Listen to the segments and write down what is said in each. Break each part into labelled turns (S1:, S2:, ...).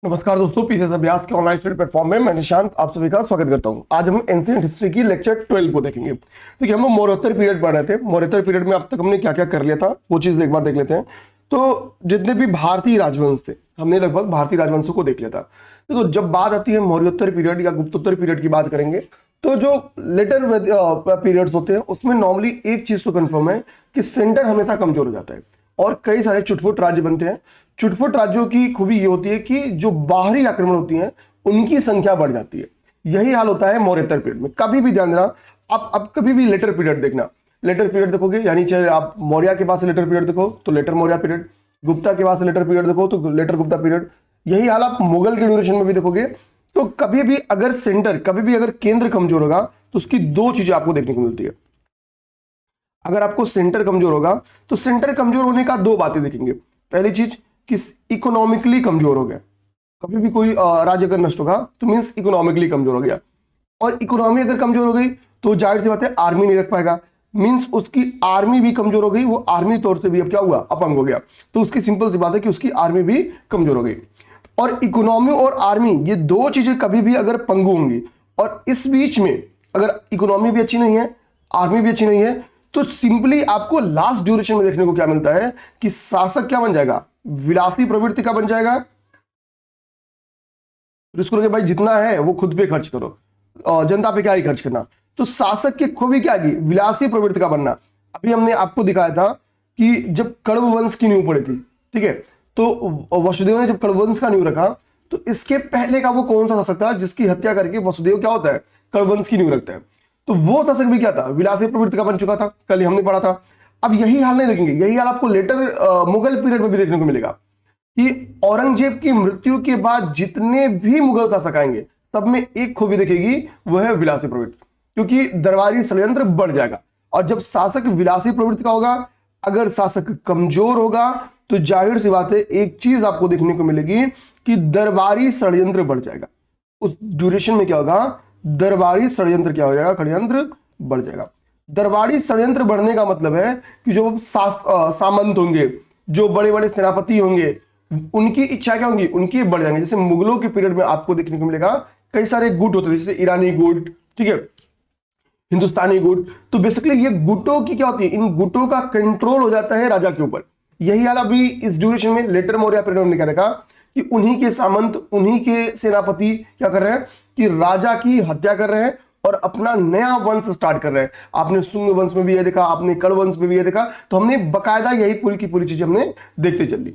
S1: नमस्कार दोस्तों, पीसीएस अभ्यास के ऑनलाइन स्टडी प्लेटफॉर्म में मैं निशांत आप सभी का स्वागत करता हूं। आज हम एंशिएंट हिस्ट्री की लेक्चर 12 को देखेंगे। देखिए, हम लोग मौर्योत्तर पीरियड पढ़ रहे थे। मौर्योत्तर पीरियड में अब तक हमने क्या क्या कर लिया था वो चीज एक बार देख लेते हैं। तो जितने भी भारतीय राजवंश थे हमने लगभग भारतीय राजवंशों को देख लिया था। देखो, जब बात आती है मौर्योत्तर पीरियड या गुप्तोत्तर पीरियड की बात करेंगे तो जो लेटर पीरियड्स होते हैं उसमें नॉर्मली एक चीज तो कंफर्म है कि सेंटर हमेशा कमजोर हो जाता है और कई सारे चुटपुट राज्य बनते हैं। चुटपुट राज्यों की खूबी ये होती है कि जो बाहरी आक्रमण होती हैं उनकी संख्या बढ़ जाती है। यही हाल होता है मौर्योत्तर पीरियड में। कभी भी ध्यान देना, आप अब कभी भी लेटर पीरियड देखना, लेटर पीरियड देखोगे यानी चाहे आप मौर्य के पास लेटर पीरियड देखो तो लेटर मौर्य पीरियड, गुप्ता के पास लेटर पीरियड देखो तो लेटर गुप्ता पीरियड। यही हाल आप मुगल के ड्यूरेशन में भी देखोगे। तो कभी भी अगर सेंटर, कभी भी अगर केंद्र कमजोर होगा तो उसकी दो चीजें आपको देखने को मिलती है। अगर आपको सेंटर कमजोर होगा तो सेंटर कमजोर होने का दो बातें देखेंगे। पहली चीज कि इकोनॉमिकली कमजोर हो गया। कभी भी कोई राज्य अगर नष्ट होगा तो मींस इकोनॉमिकली कमजोर हो गया, और इकोनॉमी अगर कमजोर हो गई तो जाहिर सी बात है आर्मी नहीं रख पाएगा। मींस उसकी आर्मी भी कमजोर हो गई, वो आर्मी तौर से भी अब क्या हुआ, अपंग हो गया। तो उसकी सिंपल सी बात है कि उसकी आर्मी भी कमजोर हो गई। और इकोनॉमी और आर्मी ये दो चीजें कभी भी अगर पंगु होंगी और इस बीच में अगर इकोनॉमी भी अच्छी नहीं है, आर्मी भी अच्छी नहीं है, तो सिंपली आपको लास्ट ड्यूरेशन में देखने को क्या मिलता है कि शासक क्या बन जाएगा, विलासी प्रवृत्ति का बन जाएगा। इसको भाई जितना है वो खुद पे खर्च करो, जनता पे क्या ही खर्च करना। तो शासक की खूबी क्या की, विलासी प्रवृत्ति का बनना। अभी हमने आपको दिखाया था कि जब कण्व वंश की नींव पड़ी थी, ठीक है, तो वसुदेव ने जब कण्व वंश का नींव रखा तो इसके पहले का वो कौन सा शासक था जिसकी हत्या करके वसुदेव क्या होता है, कण्व वंश की नींव रखता है। तो वो शासक भी क्या था, विलासी प्रवृत्ति का बन चुका था। कल हमने पढ़ा था। अब यही हाल नहीं देखेंगे, यही हाल आपको लेटर मुगल पीरियड में भी देखने को मिलेगा कि औरंगजेब की मृत्यु के बाद जितने भी मुगल शासक आएंगे सब में एक खूबी दिखेगी, वह है विलासी प्रवृत्ति। क्योंकि दरबारी षड्यंत्र बढ़ जाएगा, और जब शासक विलासी प्रवृत्ति का होगा, अगर शासक कमजोर होगा तो जाहिर सी बात है एक चीज आपको देखने को मिलेगी कि दरबारी षड्यंत्र बढ़ जाएगा। उस ड्यूरेशन में क्या होगा, दरबारी षड्यंत्र क्या हो जाएगा, षड्यंत्र बढ़ जाएगा। दरबारी षड्यंत्र बढ़ने का मतलब है कि जो सामंत होंगे, जो बड़े बड़े सेनापति होंगे, उनकी इच्छा क्या होंगी, उनकी बढ़ जाएंगे। जैसे मुगलों के पीरियड में आपको देखने को मिलेगा कई सारे गुट होते थे, जैसे ईरानी गुट, ठीक है, हिंदुस्तानी गुट। तो बेसिकली ये गुटों की क्या होती है, इन गुटों का कंट्रोल हो जाता है राजा के ऊपर। यही हाल अभी इस ड्यूरेशन में लेटर मौर्य पीरियड में क्या देखा कि उन्हीं के सामंत, उन्हीं के सेनापति क्या कर रहे हैं कि राजा की हत्या कर रहे हैं और अपना नया वंश स्टार्ट कर रहे हैं। आपने शुंग वंश में भी यह देखा, आपने कण्व वंश में भी यह देखा। तो हमने बकायदा यही पूरी की पूरी चीजें हमने देखते चली।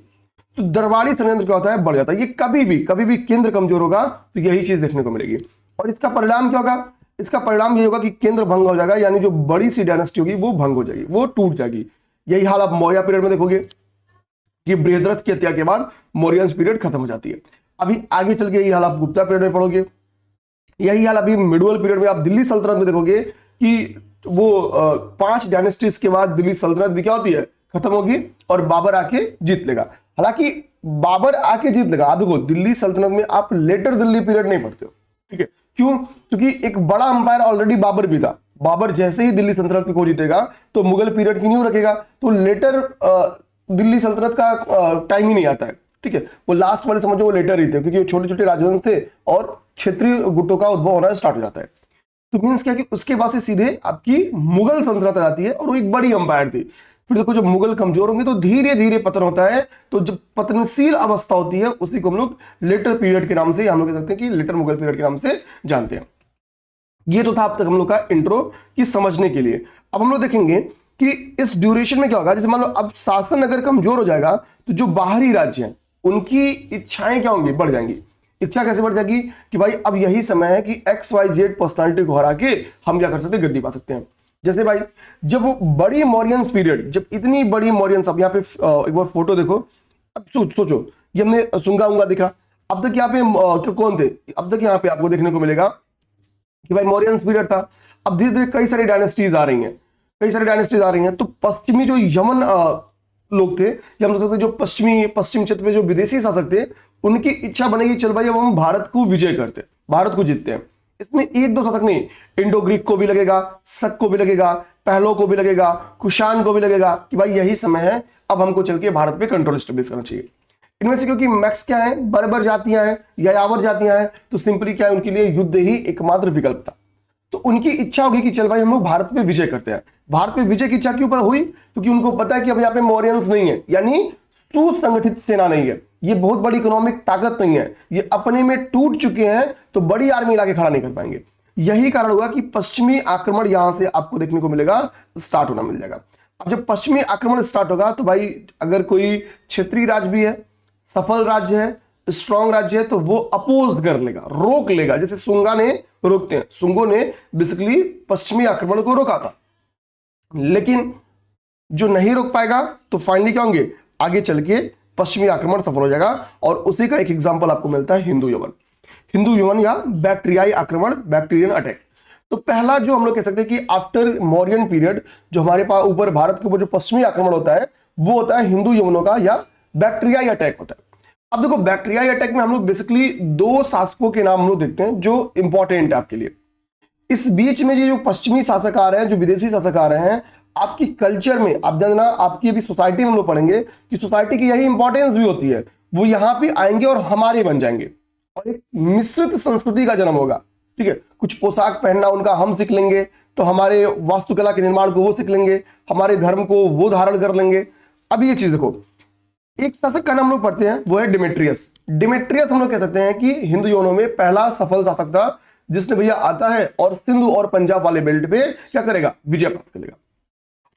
S1: तो दरबारी षड्यंत्र क्या होता है, बढ़ जाता है। ये कभी भी केंद्र कमजोर होगा तो यही चीज देखने को मिलेगी। और इसका परिणाम क्या होगा, इसका परिणाम ये होगा कि केंद्र भंग हो जाएगा, यानी जो बड़ी सी डायनेस्टी होगी वो भंग हो जाएगी, वो टूट जाएगी। यही हाल आप मौर्य पीरियड में देखोगे कि बृहद्रथ की हत्या के बाद मौर्यन पीरियड खत्म हो जाती है। अभी आगे चल के यही हाल आप गुप्ता पीरियड में पढ़ोगे। यही हाल अभी मिडुअल पीरियड में आप दिल्ली सल्तनत में देखोगे कि वो 5 डायनेस्टीज के बाद दिल्ली सल्तनत भी क्या होती है, खत्म होगी और बाबर आके जीत लेगा। हालांकि बाबर आके जीत लेगा, आप देखो दिल्ली सल्तनत में आप लेटर दिल्ली पीरियड नहीं पढ़ते हो, ठीक है, क्यों, क्योंकि एक बड़ा अंपायर ऑलरेडी बाबर भी था। बाबर जैसे ही दिल्ली सल्तनत को जीतेगा तो मुगल पीरियड की नींव रखेगा। तो लेटर दिल्ली सल्तनत का टाइम ही नहीं आता है, ठीक है, वो लास्ट वाले समझो वो लेटर ही थे, क्योंकि छोटे छोटे राजवंश थे और क्षेत्रीय गुटों का उद्भव होना स्टार्ट हो जाता है। तो मीन्स क्या कि उसके बाद से सीधे आपकी मुगल सल्तनत आ जाती है और वो एक बड़ी अंपायर थी। फिर देखो जब मुगल कमजोर होंगे तो धीरे धीरे पतन होता है। तो जब पतनशील अवस्था होती है उसी को हम लोग लेटर पीरियड के नाम से, हम लोग कह सकते हैं कि लेटर मुगल पीरियड के नाम से जानते हैं। ये तो था अब तक हम लोग का इंट्रो की समझने के लिए। अब हम लोग देखेंगे कि इस ड्यूरेशन में क्या होगा। जैसे मान लो अब शासन अगर कमजोर हो जाएगा तो जो बाहरी राज्य हैं उनकी इच्छाएं क्या होंगी, बढ़ जाएंगी। इच्छा कैसे बढ़ जाएगी कि भाई अब यही समय है कि XYZ पर्सनालिटी को हरा के हम क्या कर सकते हैं, गद्दी पा सकते हैं। जैसे भाई जब बड़ी मौर्यन पीरियड, जब इतनी बड़ी मौर्यन, अब यहाँ पे एक बार फोटो देखो। अब सोचो ये हमने सुंगा उंगा देखा, अब तक यहाँ पे कौन थे, अब तक यहाँ पे आपको देखने को मिलेगा कि भाई मौर्यन पीरियड था। अब धीरे धीरे कई सारी डायनेस्टीज आ रही हैं, कई सारी डायनेस्टीज आ रही हैं। तो पश्चिमी जो यमन लोग थे, या हम लोग जो पश्चिम क्षेत्र में जो विदेशी शासक थे, उनकी इच्छा बनेगी चल भाई अब हम भारत को विजय करते, भारत को जीतते हैं। इसमें एक दो शासक नहीं, इंडो ग्रीक को भी लगेगा, शक को भी लगेगा, पहलो को भी लगेगा, कुषाण को भी लगेगा कि भाई यही समय है अब हमको चल के भारत पे कंट्रोल स्टेब्लिश करना चाहिए। इनमें से क्योंकि मैक्स क्या है, बर्बर जातियां हैं, यायावर जातियां हैं, तो सिंपली क्या है, उनके लिए युद्ध ही एकमात्र विकल्प था। तो उनकी इच्छा होगी कि चल भाई हम लोग भारत पे विजय करते हैं। भारत पे विजय की इच्छा क्यों पर हुई? क्योंकि उनको पता है कि अब यहाँ पे मौर्यंस नहीं है, यानी सुसंगठित सेना नहीं है, ये बहुत बड़ी इकोनॉमिक ताकत नहीं है, ये अपने में टूट चुके हैं, तो बड़ी आर्मी लाके खड़ा नहीं कर पाएंगे। यही कारण होगा कि पश्चिमी आक्रमण यहां से आपको देखने को मिलेगा, स्टार्ट होना मिल जाएगा। अब जब पश्चिमी आक्रमण स्टार्ट होगा तो भाई अगर कोई क्षेत्रीय राज्य भी है, सफल राज्य है, स्ट्रॉन्ग राज्य है, तो वो अपोज कर लेगा, रोक लेगा, जैसे सुंगा ने रोकते हैं। सुंगों ने बेसिकली पश्चिमी आक्रमण को रोका था, लेकिन जो नहीं रोक पाएगा तो फाइनली क्या होंगे, आगे चल के पश्चिमी आक्रमण सफल हो जाएगा। और उसी का एक एग्जांपल आपको मिलता है हिंदू यवन, हिंदू यवन या बैक्टीरियाई आक्रमण, बैक्टीरियन अटैक। तो पहला जो हम लोग कह सकते हैं कि आफ्टर मौर्यन पीरियड जो हमारे पास ऊपर भारत के ऊपर जो पश्चिमी आक्रमण होता है वो होता है हिंदू यवनों का या बैक्टीरियाई अटैक होता है। अब देखो बैक्टीरियाई अटैक में हम लोग बेसिकली दो शासकों के नाम हम लोग देखते हैं जो इंपॉर्टेंट है आपके लिए। इस बीच में ये जो पश्चिमी शासक आ रहे हैं, जो विदेशी शासक आ रहे हैं, आपकी कल्चर में आप जानना, आपकी अभी सोसाइटी में हम लोग पढ़ेंगे कि सोसाइटी की यही इंपॉर्टेंस भी होती है, वो यहां पे आएंगे और हमारे बन जाएंगे और एक मिश्रित संस्कृति का जन्म होगा। ठीक है, कुछ पोशाक पहनना उनका हम सीख लेंगे, तो हमारे वास्तुकला के निर्माण को वो सीख लेंगे, हमारे धर्म को वो धारण कर लेंगे। अब ये चीज देखो, एक शासक का नाम हम लोग पढ़ते हैं वो है डिमेट्रियस। डिमेट्रियस हम लोग कह सकते हैं कि हिंदू यवनों में पहला सफल शासक था जिसने भैया आता है और सिंधु और पंजाब वाले बेल्ट पे क्या करेगा, विजय प्राप्त करेगा।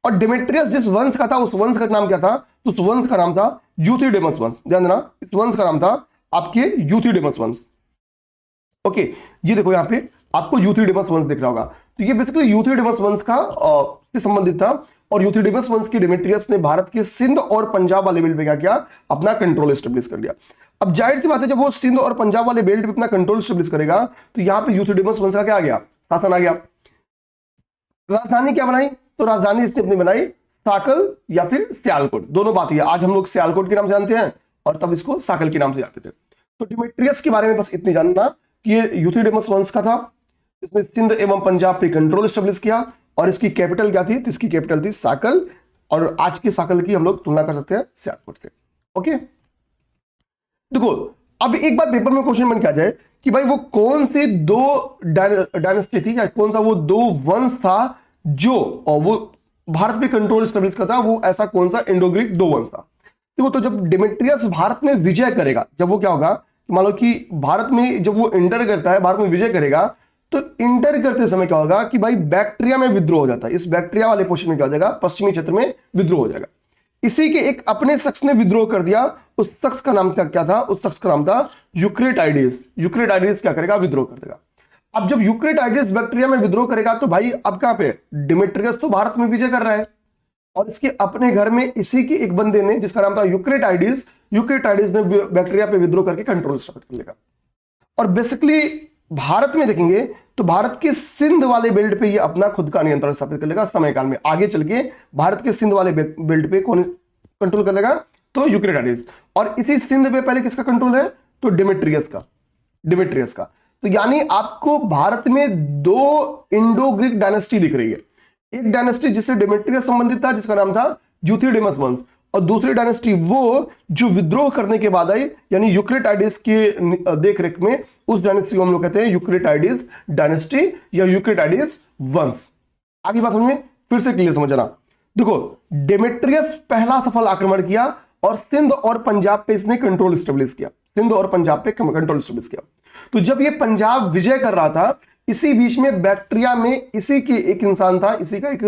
S1: और डिमेट्रियस जिस वंश का था उस वंश का नाम क्या था, तो उस वंश का नाम था यूथिडेमस वंश। ध्यान देना, इस वंश का नाम था आपके यूथिडेमस वंश। ओके, ये देखो यहाँ पे आपको यूथिडेमस वंश दिख रहा होगा, तो ये बेसिकली यूथिडेमस वंश का से संबंधित था। और यूथिडेमस वंश की डिमेट्रियस ने भारत के सिंध और पंजाब वाले बेल्ट पे क्या किया, अपना कंट्रोल एस्टेब्लिश कर लिया। अब जाहिर सी बात है जब वो सिंध और पंजाब वाले बेल्ट पे अपना कंट्रोल एस्टेब्लिश करेगा तो यहाँ पे यूथिडेमस वंश का क्या आ गया, शासन आ गया। राजधानी क्या बनाई, तो राजधानी इसने अपनी बनाई साकल या फिर सियालकोट, दोनों बात ही है। आज हम लोग सियालकोट के नाम से जानते हैं और तब इसको साकल के नाम से जानते थे। तो डिमेट्रियस के बारे में बस इतनी जानना कि ये यूथिडेमस वंश का था, इसने सिंध एवं पंजाब पे कंट्रोल एस्टेब्लिश किया और इसकी कैपिटल क्या थी, तो इसकी कैपिटल थी साकल, और आज के साकल की हम लोग तुलना कर सकते हैं सियालकोट से। ओके, देखो अब एक बार पेपर में क्वेश्चन बन के आ जाए कि भाई वो कौन से दो डायनेस्टी थी या कौन सा वो दो वंश था जो वो भारत पे कंट्रोल एस्टेब्लिश करता, वो ऐसा कौन सा इंडो ग्रीक दो वंश था। देखो तो जब डिमेट्रियस भारत में विजय करेगा, जब वो क्या होगा, मान लो कि भारत में जब वो इंटर करता है, भारत में विजय करेगा, तो इंटर करते समय क्या होगा कि भाई बैक्टीरिया में विद्रोह हो जाता है। इस बैक्टीरिया वाले पोर्शन में क्या हो जाएगा, पश्चिमी क्षेत्र में विद्रोह हो जाएगा। इसी के एक अपने शख्स ने विद्रोह कर दिया, उस शख्स का नाम क्या था, उस शख्स का नाम था यूक्रेटाइडिस। यूक्रेटाइडिस क्या करेगा, विद्रोह कर देगा। अब जब यूक्रेटाइडिस बैक्टीरिया में विद्रोह करेगा तो भाई अब कहां पे, डिमेट्रियस तो भारत में विजय कर रहा है और इसके अपने घर में इसी के एक बंदे ने जिसका नाम था यूक्रेटाइडिस, यूक्रेटाइडिस ने बैक्टीरिया पे विद्रोह करके कंट्रोल स्टार्ट कर लेगा। और बेसिकली भारत में देखेंगे तो भारत के सिंध वाले बेल्ट पे ये अपना खुद का नियंत्रण स्थापित कर लेगा समय काल में। आगे चल के भारत के सिंध वाले बेल्ट पे कौन कंट्रोल कर लेगा, तो यूक्रेटाइडिस। और इसी सिंध पे पहले किसका कंट्रोल है, तो डिमेट्रियस का, डिमेट्रियस का। तो यानी आपको भारत में दो इंडो ग्रीक डायनेस्टी दिख रही है, एक डायनेस्टी जिससे डिमेट्रियस संबंधित था जिसका नाम था यूथिडेमस वंश, और दूसरी डायनेस्टी वो जो विद्रोह करने के बाद आई यानी यूक्रेटाइडिस के देखरेख में, उस डायनेस्टी को हम लोग कहते हैं यूक्रेटाइडिस डायनेस्टी या यूक्रेटाइडिस वंश। आगे बात समझ में फिर से क्लियर समझना। देखो डेमेट्रियस पहला सफल आक्रमण किया और सिंध और पंजाब पे इसने कंट्रोल एस्टेब्लिश किया, सिंध और पंजाब पे कंट्रोल एस्टेब्लिश किया। तो जब ये पंजाब विजय कर रहा था, इसी बीच में बैक्टीरिया में इसी के एक इंसान था, इसी का एक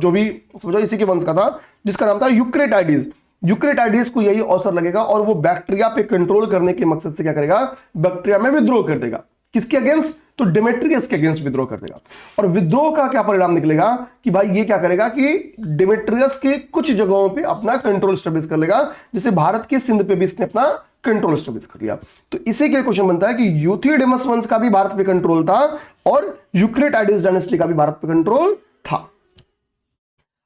S1: जो भी समझो इसी के वंश का था जिसका नाम था यूक्रेटाइडिस। यूक्रेटाइडिस को यही अवसर लगेगा और वो बैक्टीरिया पे कंट्रोल करने के मकसद से क्या करेगा, बैक्टीरिया में विद्रोह कर देगा। किसके अगेंस्ट, तो डेमेट्रियस के अगेंस्ट विद्रोह कर देगा। और विद्रोह का क्या परिणाम निकलेगा कि भाई ये क्या करेगा कि डेमेट्रियस के कुछ जगहों पे अपना कंट्रोल एस्टेब्लिश कर लेगा, जैसे भारत के सिंध पे भी इसने अपना कंट्रोल एस्टेब्लिश कर लिया। तो इसी के क्वेश्चन बनता है कि यूथिडेमस वंश का भी भारत पे कंट्रोल था और यूक्रेटाइडिस डायनेस्टी का भी भारत पे कंट्रोल था।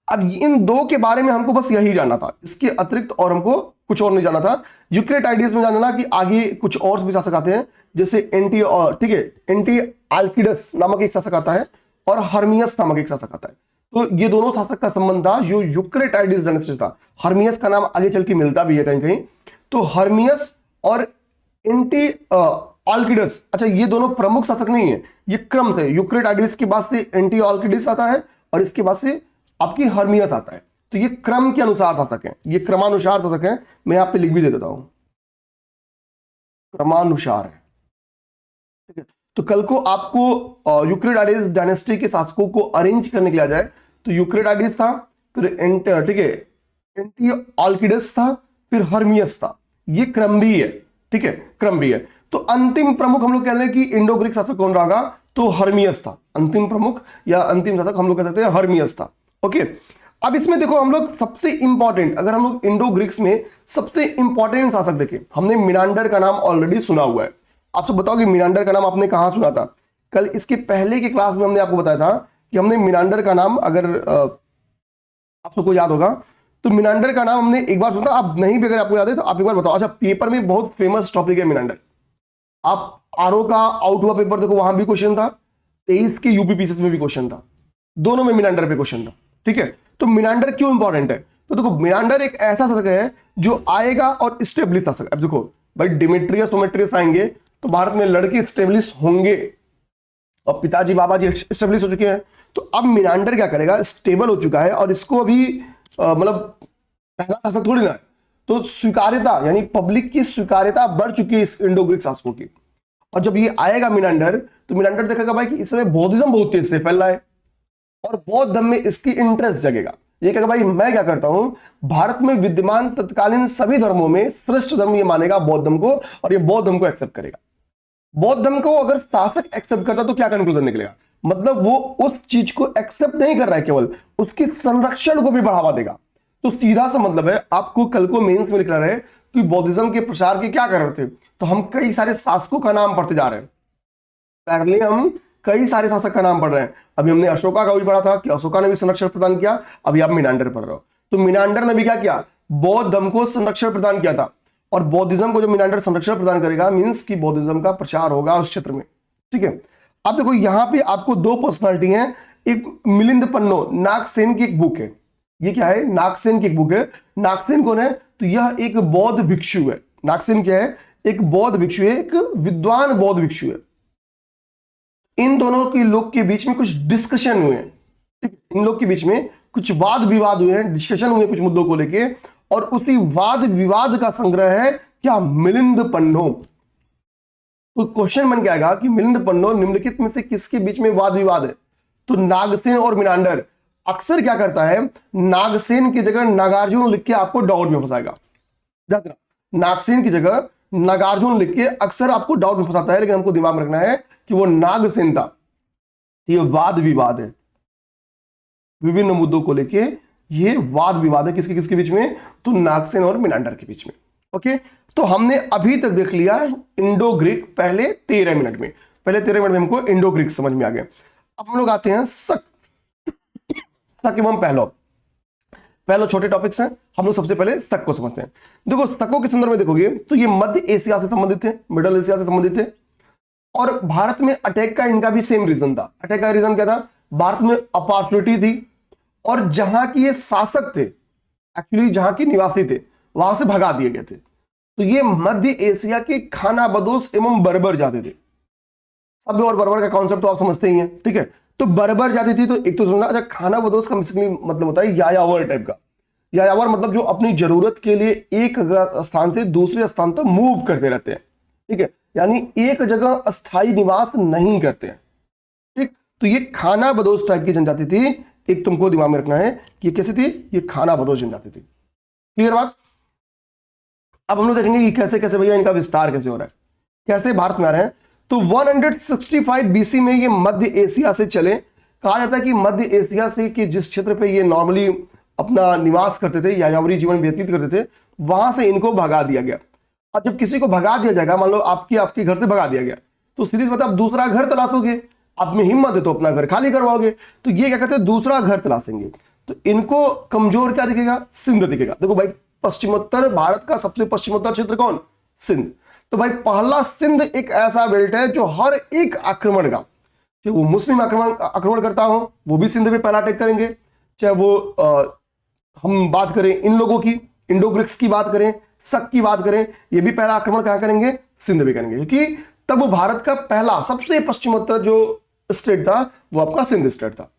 S1: अब इन दो के बारे में हमको बस यही जानना था, इसके अतिरिक्त और हमको कुछ और नहीं जाना था। यूक्रेटाइडिस में जानना कि आगे कुछ और भी शासक आते हैं, जैसे एंटी आल्किडस नामक एक शासक आता है और हर्मियस नामक एक शासक आता है। तो ये दोनों शासक का संबंध था जो यूक्रेटाइडिस डायनेस्टी था। हर्मियस का नाम आगे चल के मिलता भी है कहीं कहीं। तो हर्मियस और एंटी ऑल्किडस, अच्छा ये दोनों प्रमुख शासक नहीं है, ये क्रम से यूक्रेटाइडिस के बाद से एंटी ऑल्किडस आता है और इसके बाद से आपकी हर्मियस आता है। तो ये क्रम के अनुसार शासक है, ये क्रमानुसार शासक है। मैं यहाँ पे लिख भी दे देता हूं, क्रमानुसार है, ठीक है। तो कल को आपको यूक्रेटाइडिस डायनेस्टी के शासकों को अरेंज करने के लिए आ जाए तो यूक्रेटाइडिस था, फिर ठीक है एंटी ऑल्किडस था, फिर हर्मियस था, ये क्रम भी है, ठीक है, क्रम भी है। तो अंतिम प्रमुख हम लोग कह रहे हैं कि इंडो ग्रीक शासक कौन रहा, तो हर्मियस था। अंतिम प्रमुख या अंतिम शासक हम लोग कह सकते हैं हर्मियस था। ओके, अब इसमें देखो हम लोग सबसे इंपॉर्टेंट, अगर हम लोग इंडो ग्रीक्स में सबसे इंपॉर्टेंट शासक देखें, हमने मिनांडर का नाम ऑलरेडी सुना हुआ है। आपसे बताओ कि मिनांडर का नाम आपने कहां सुना था? कल इसके पहले की क्लास में हमने आपको बताया था कि हमने मिनांडर का नाम, अगर आप सबको याद होगा तो मिनांडर का नाम हमने एक बार सुना था। आप नहीं भी अगर आपको याद है तो आप एक बार बताओ। अच्छा, पेपर में बहुत फेमस टॉपिक है मिनांडर। आप आरओ का आउट हुआ पेपर देखो, वहां भी क्वेश्चन था, 23 के यूपीपीसीएस में भी क्वेश्चन था, दोनों में मिनांडर पे क्वेश्चन था, ठीक है। तो मिनांडर क्यों इंपॉर्टेंट है? तो देखो मिनांडर एक ऐसा शासक है जो आएगा और स्टेब्लिश शासक। अब देखो भाई डिमेट्रियस सोमेट्रियस आएंगे तो भारत में लड़के स्टेब्लिश होंगे और पिताजी बाबा जी स्टेब्लिश हो चुके हैं। तो अब मिनांडर क्या करेगा, स्टेबल हो चुका है और इसको अभी मतलब पहला शासक थोड़ी ना है, तो स्वीकार्यता यानी पब्लिक की स्वीकार्यता बढ़ चुकी है इस इंडो ग्रीक शासकों की। और जब ये आएगा मिनांडर तो मिनांडर देखेगा भाई कि इस समय बौद्धिज्म बहुत तेज से फैल रहा है और बौद्ध धर्म में इसकी इंटरेस्ट जगेगा। ये कहेगा भाई मैं क्या करता हूं, भारत में विद्यमान तत्कालीन सभी धर्मों में श्रेष्ठ धर्म ये मानेगा बौद्ध धर्म को और ये बौद्ध धर्म को एक्सेप्ट करेगा। बौद्ध धर्म को अगर शासक एक्सेप्ट करता तो क्या कंक्लूजन निकलेगा, मतलब वो उस चीज को एक्सेप्ट नहीं कर रहा है, केवल उसकी संरक्षण को भी बढ़ावा देगा। तो सीधा सा मतलब है, आपको कल को मेंस में लिखना रहे कि बौद्धिज्म के प्रसार के क्या कर रहे थे, तो हम कई सारे शासकों का नाम पढ़ते जा रहे हैं। पहले हम कई सारे शासक का नाम पढ़ रहे हैं। अभी हमने अशोका का भी पढ़ा था कि अशोका ने भी संरक्षण प्रदान किया, अभी आप मिनांडर पढ़ रहे हो। तो मिनांडर ने भी क्या किया, बौद्ध धर्म को संरक्षण प्रदान किया था और बौद्धिज्म को जब मिनांडर संरक्षण प्रदान करेगा मींस कि बौद्धिज्म का प्रचार होगा उस क्षेत्र में, ठीक है। अब देखो यहां पे आपको दो पर्सनालिटी हैं, एक मिलिंद पन्नो नागसेन की एक बुक है। ये क्या है, नागसेन की एक बुक है। नागसेन कौन है, तो यह एक बौद्ध भिक्षु है। नागसेन क्या है, एक बौद्ध भिक्षु है, एक विद्वान बौद्ध भिक्षु है। इन दोनों के लोग के बीच में कुछ डिस्कशन हुए, ठीक है, इन लोग के बीच में कुछ वाद विवाद हुए हैं, डिस्कशन हुए कुछ मुद्दों को लेके, और उसी वाद विवाद का संग्रह है क्या, मिलिंद पन्नो। तो क्वेश्चन बन के आएगा कि मिलिंद पन्नो निम्नलिखित में से किसके बीच में वाद विवाद है? तो नागसेन और मिनांडर। अक्सर क्या करता है, नागसेन की जगह नागार्जुन लिख के आपको डाउट में फंसाएगा। नागसेन की जगह नागार्जुन लिख के अक्सर आपको डाउट में फंसाता है, लेकिन हमको दिमाग में रखना है कि वो नागसेन था। ये वाद विवाद है, विभिन्न मुद्दों को लेके ये वाद विवाद है, किसके किसके बीच में, तो नागसेन और मिनांडर के बीच में। ओके, तो हमने अभी तक देख लिया इंडो ग्रीक पहले 13 मिनट में। पहले 13 मिनट में हमको इंडो ग्रीक समझ में आ गया। अब हम लोग आते हैं शक एवं पहलो छोटे टॉपिक्स हैं, हम लोग सबसे पहले शक को समझते हैं। देखो शकों के संदर्भ में देखोगे तो ये मध्य एशिया से संबंधित थे, मिडल एशिया से संबंधित थे, और भारत में अटैक का इनका भी सेम रीजन था। अटैक का रीजन क्या था, भारत में अपॉर्चुनिटी थी और जहां की ये शासक थे, एक्चुअली जहां के निवासी थे, वहां से भगा दिए गए थे। तो ये मध्य एशिया के खाना बदोश एवं बर्बर जाते थे। सभ्य और बर्बर का कॉन्सेप्ट तो आप समझते ही हैं, ठीक है। तो बर्बर जाती थी, तो एक तो समझना, अच्छा खाना बदोश का मतलब होता है यायावर टाइप का। यायावर मतलब जो अपनी जरूरत के लिए एक स्थान से दूसरे स्थान तक मूव करते रहते हैं, ठीक है, यानी एक जगह अस्थायी निवास नहीं करते हैं, ठीक। तो ये खाना बदोश टाइप की जनजाति थी। एक तुमको दिमाग में रखना है कि ये कैसे थी, ये खाना बदोश जनजाति थी। क्लियर बात। अब हम लोग देखेंगे कि कैसे कैसे भैया इनका विस्तार कैसे हो रहा है, कैसे भारत में आ रहे हैं। तो 165 बीसी में ये मध्य एशिया से चले। कहा जाता है कि मध्य एशिया से कि जिस क्षेत्र पे ये नॉर्मली अपना निवास करते थे, यायावरी जीवन व्यतीत करते थे, वहां से इनको भगा दिया गया। और जब किसी को भगा दिया जाएगा, मान लो आपके घर से भगा दिया गया, तो सीधी बात आप दूसरा घर तलाशोगे, आप में हिम्मत है तो अपना घर खाली करवाओगे। तो ये क्या कहते हैं, दूसरा घर तलाशेंगे। तो इनको कमजोर क्या दिखेगा, सिंध दिखेगा। देखो भाई पश्चिमोत्तर भारत का सबसे पश्चिमोत्तर क्षेत्र कौन, सिंध। तो भाई पहला सिंध एक ऐसा बेल्ट है जो हर एक आक्रमण का, चाहे वो मुस्लिम आक्रमण करता हो वो भी सिंध पे पहला अटैक करेंगे, चाहे वो हम बात करें इन लोगों की, इंडो ग्रीक्स की बात करें, शक की बात करें, ये भी पहला आक्रमण कहां करेंगे, सिंध भी करेंगे, क्योंकि तब भारत का पहला सबसे पश्चिमोत्तर जो स्टेट था वो आपका सिंध स्टेट था,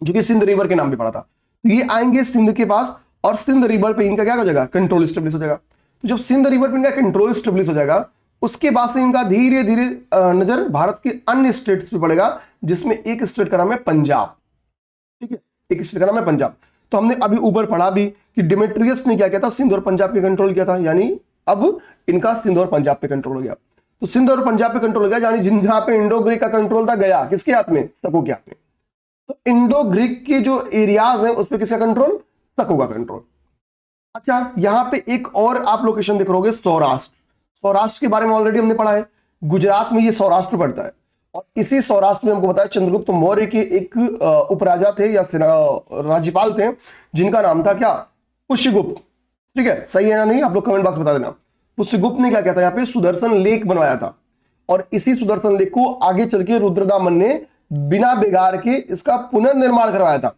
S1: जो कि सिंध रिवर के नाम पे पड़ा था। तो ये आएंगे सिंध के पास, और सिंध रिवर पे इनका क्या हो जाएगा, कंट्रोल स्टेब्लिश हो जाएगा। तो जब सिंध रिवर पे इनका कंट्रोल स्टेब्लिश हो जाएगा, उसके बाद से इनका धीरे धीरे नजर भारत के अन्य स्टेट्स पे पड़ेगा, जिसमें एक स्टेट का नाम है पंजाब। ठीक है, एक स्टेट का नाम है पंजाब। तो हमने अभी ऊपर पढ़ा भी कि डिमेट्रियस ने क्या किया था, सिंध और पंजाब पे कंट्रोल किया था, यानी अब इनका सिंध और पंजाब पे कंट्रोल हो गया। तो सिंध और पंजाब पे कंट्रोल हो गया, यानी जहां पे इंडो ग्रीक का कंट्रोल था गया किसके हाथ में, शको के हाथ में। तो इंडो ग्रीक के जो एरियाज हैं उस पर किसका कंट्रोल, शको का कंट्रोल। अच्छा, यहां पे एक और आप लोकेशन देख रहोगे, सौराष्ट्र। सौराष्ट्र के बारे में ऑलरेडी हमने पढ़ा है, गुजरात में ये सौराष्ट्र पड़ता है, और इसी सौराष्ट्र में हमको बताया चंद्रगुप्त मौर्य के एक उपराजा थे या राज्यपाल थे, जिनका नाम था क्या, पुष्यगुप्त। ठीक है, सही है ना नहीं, आप लोग कमेंट बॉक्स बता देना। पुष्यगुप्त ने क्या किया था, यहाँ पे सुदर्शन लेक बनवाया था, और इसी सुदर्शन लेक को आगे चल के रुद्रदामन ने बिना बिगाड़ के इसका पुनर्निर्माण करवाया था।